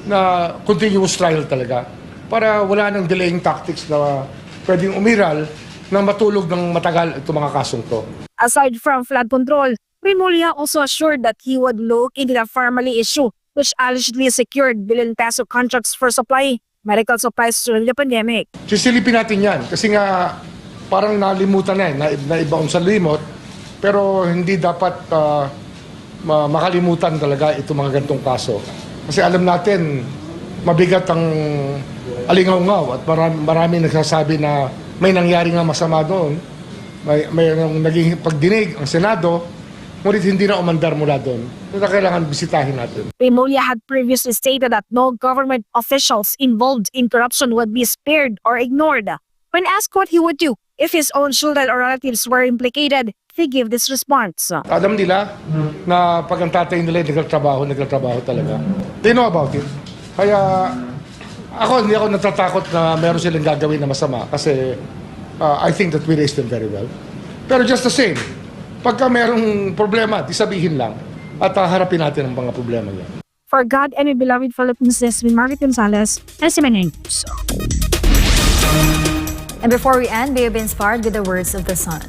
Speaker 11: na continuous trial talaga para wala nang delaying tactics na pwedeng umiral na matulog ng matagal itong mga kasong to.
Speaker 8: Aside from flood control, Remulla also assured that he would look into the family issue, which allegedly secured billion peso contracts for supply medical supplies during the pandemic.
Speaker 11: Sisilipin natin yan kasi nga parang nalimutan na naibaon sa limot, pero hindi dapat makalimutan talaga itong mga ganitong kaso. Kasi alam natin, mabigat ang alingaw-ngaw at marami nagsasabi na may nangyari nga masama doon. May naging pagdinig ang Senado, ngunit hindi na umandar mula doon. Kaya kailangan bisitahin natin.
Speaker 8: Remulla had previously stated that no government officials involved in corruption would be spared or ignored. When asked what he would do if his own children or relatives were implicated, he gave this response.
Speaker 11: Alam nila na pag ang tatay nila nagtatrabaho talaga. They know about it. Kaya hindi ako natatakot na meron silang gagawin na masama kasi I think that we raised them very well. Pero just the same, pagka merong problema, di sabihin lang at harapin natin ang mga problema yan.
Speaker 8: For God and my beloved Philippines, this is Margaret Gonzalez, SMNI News.
Speaker 1: And before we end, may you be inspired with the words of the sun.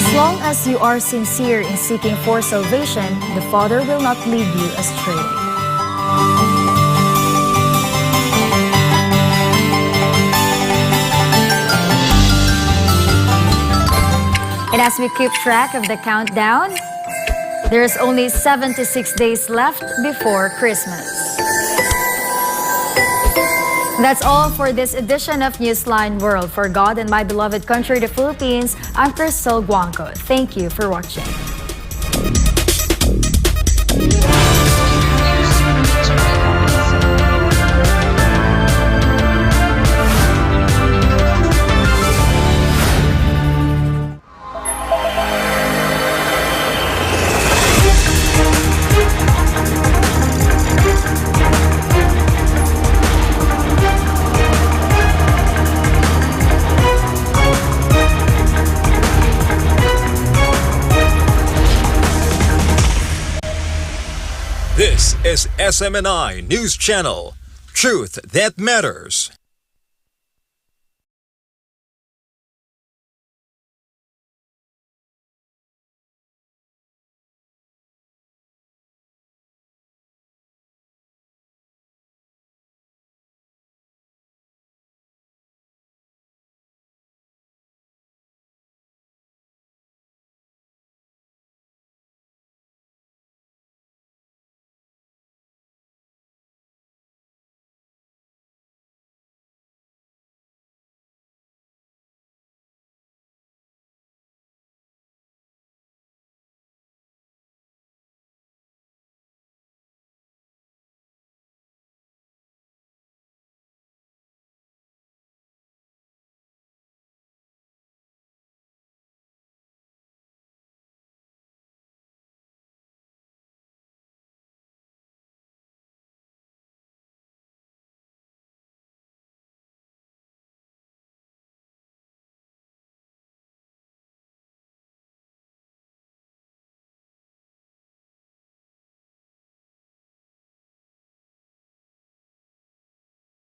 Speaker 1: As long as you are sincere in seeking for salvation, the Father will not lead you astray. And as we keep track of the countdown, there's only 76 days left before Christmas. That's all for this edition of Newsline World. For God and my beloved country, the Philippines, I'm Kristel Guangco. Thank you for watching.
Speaker 13: This is SMNI News Channel. Truth that matters.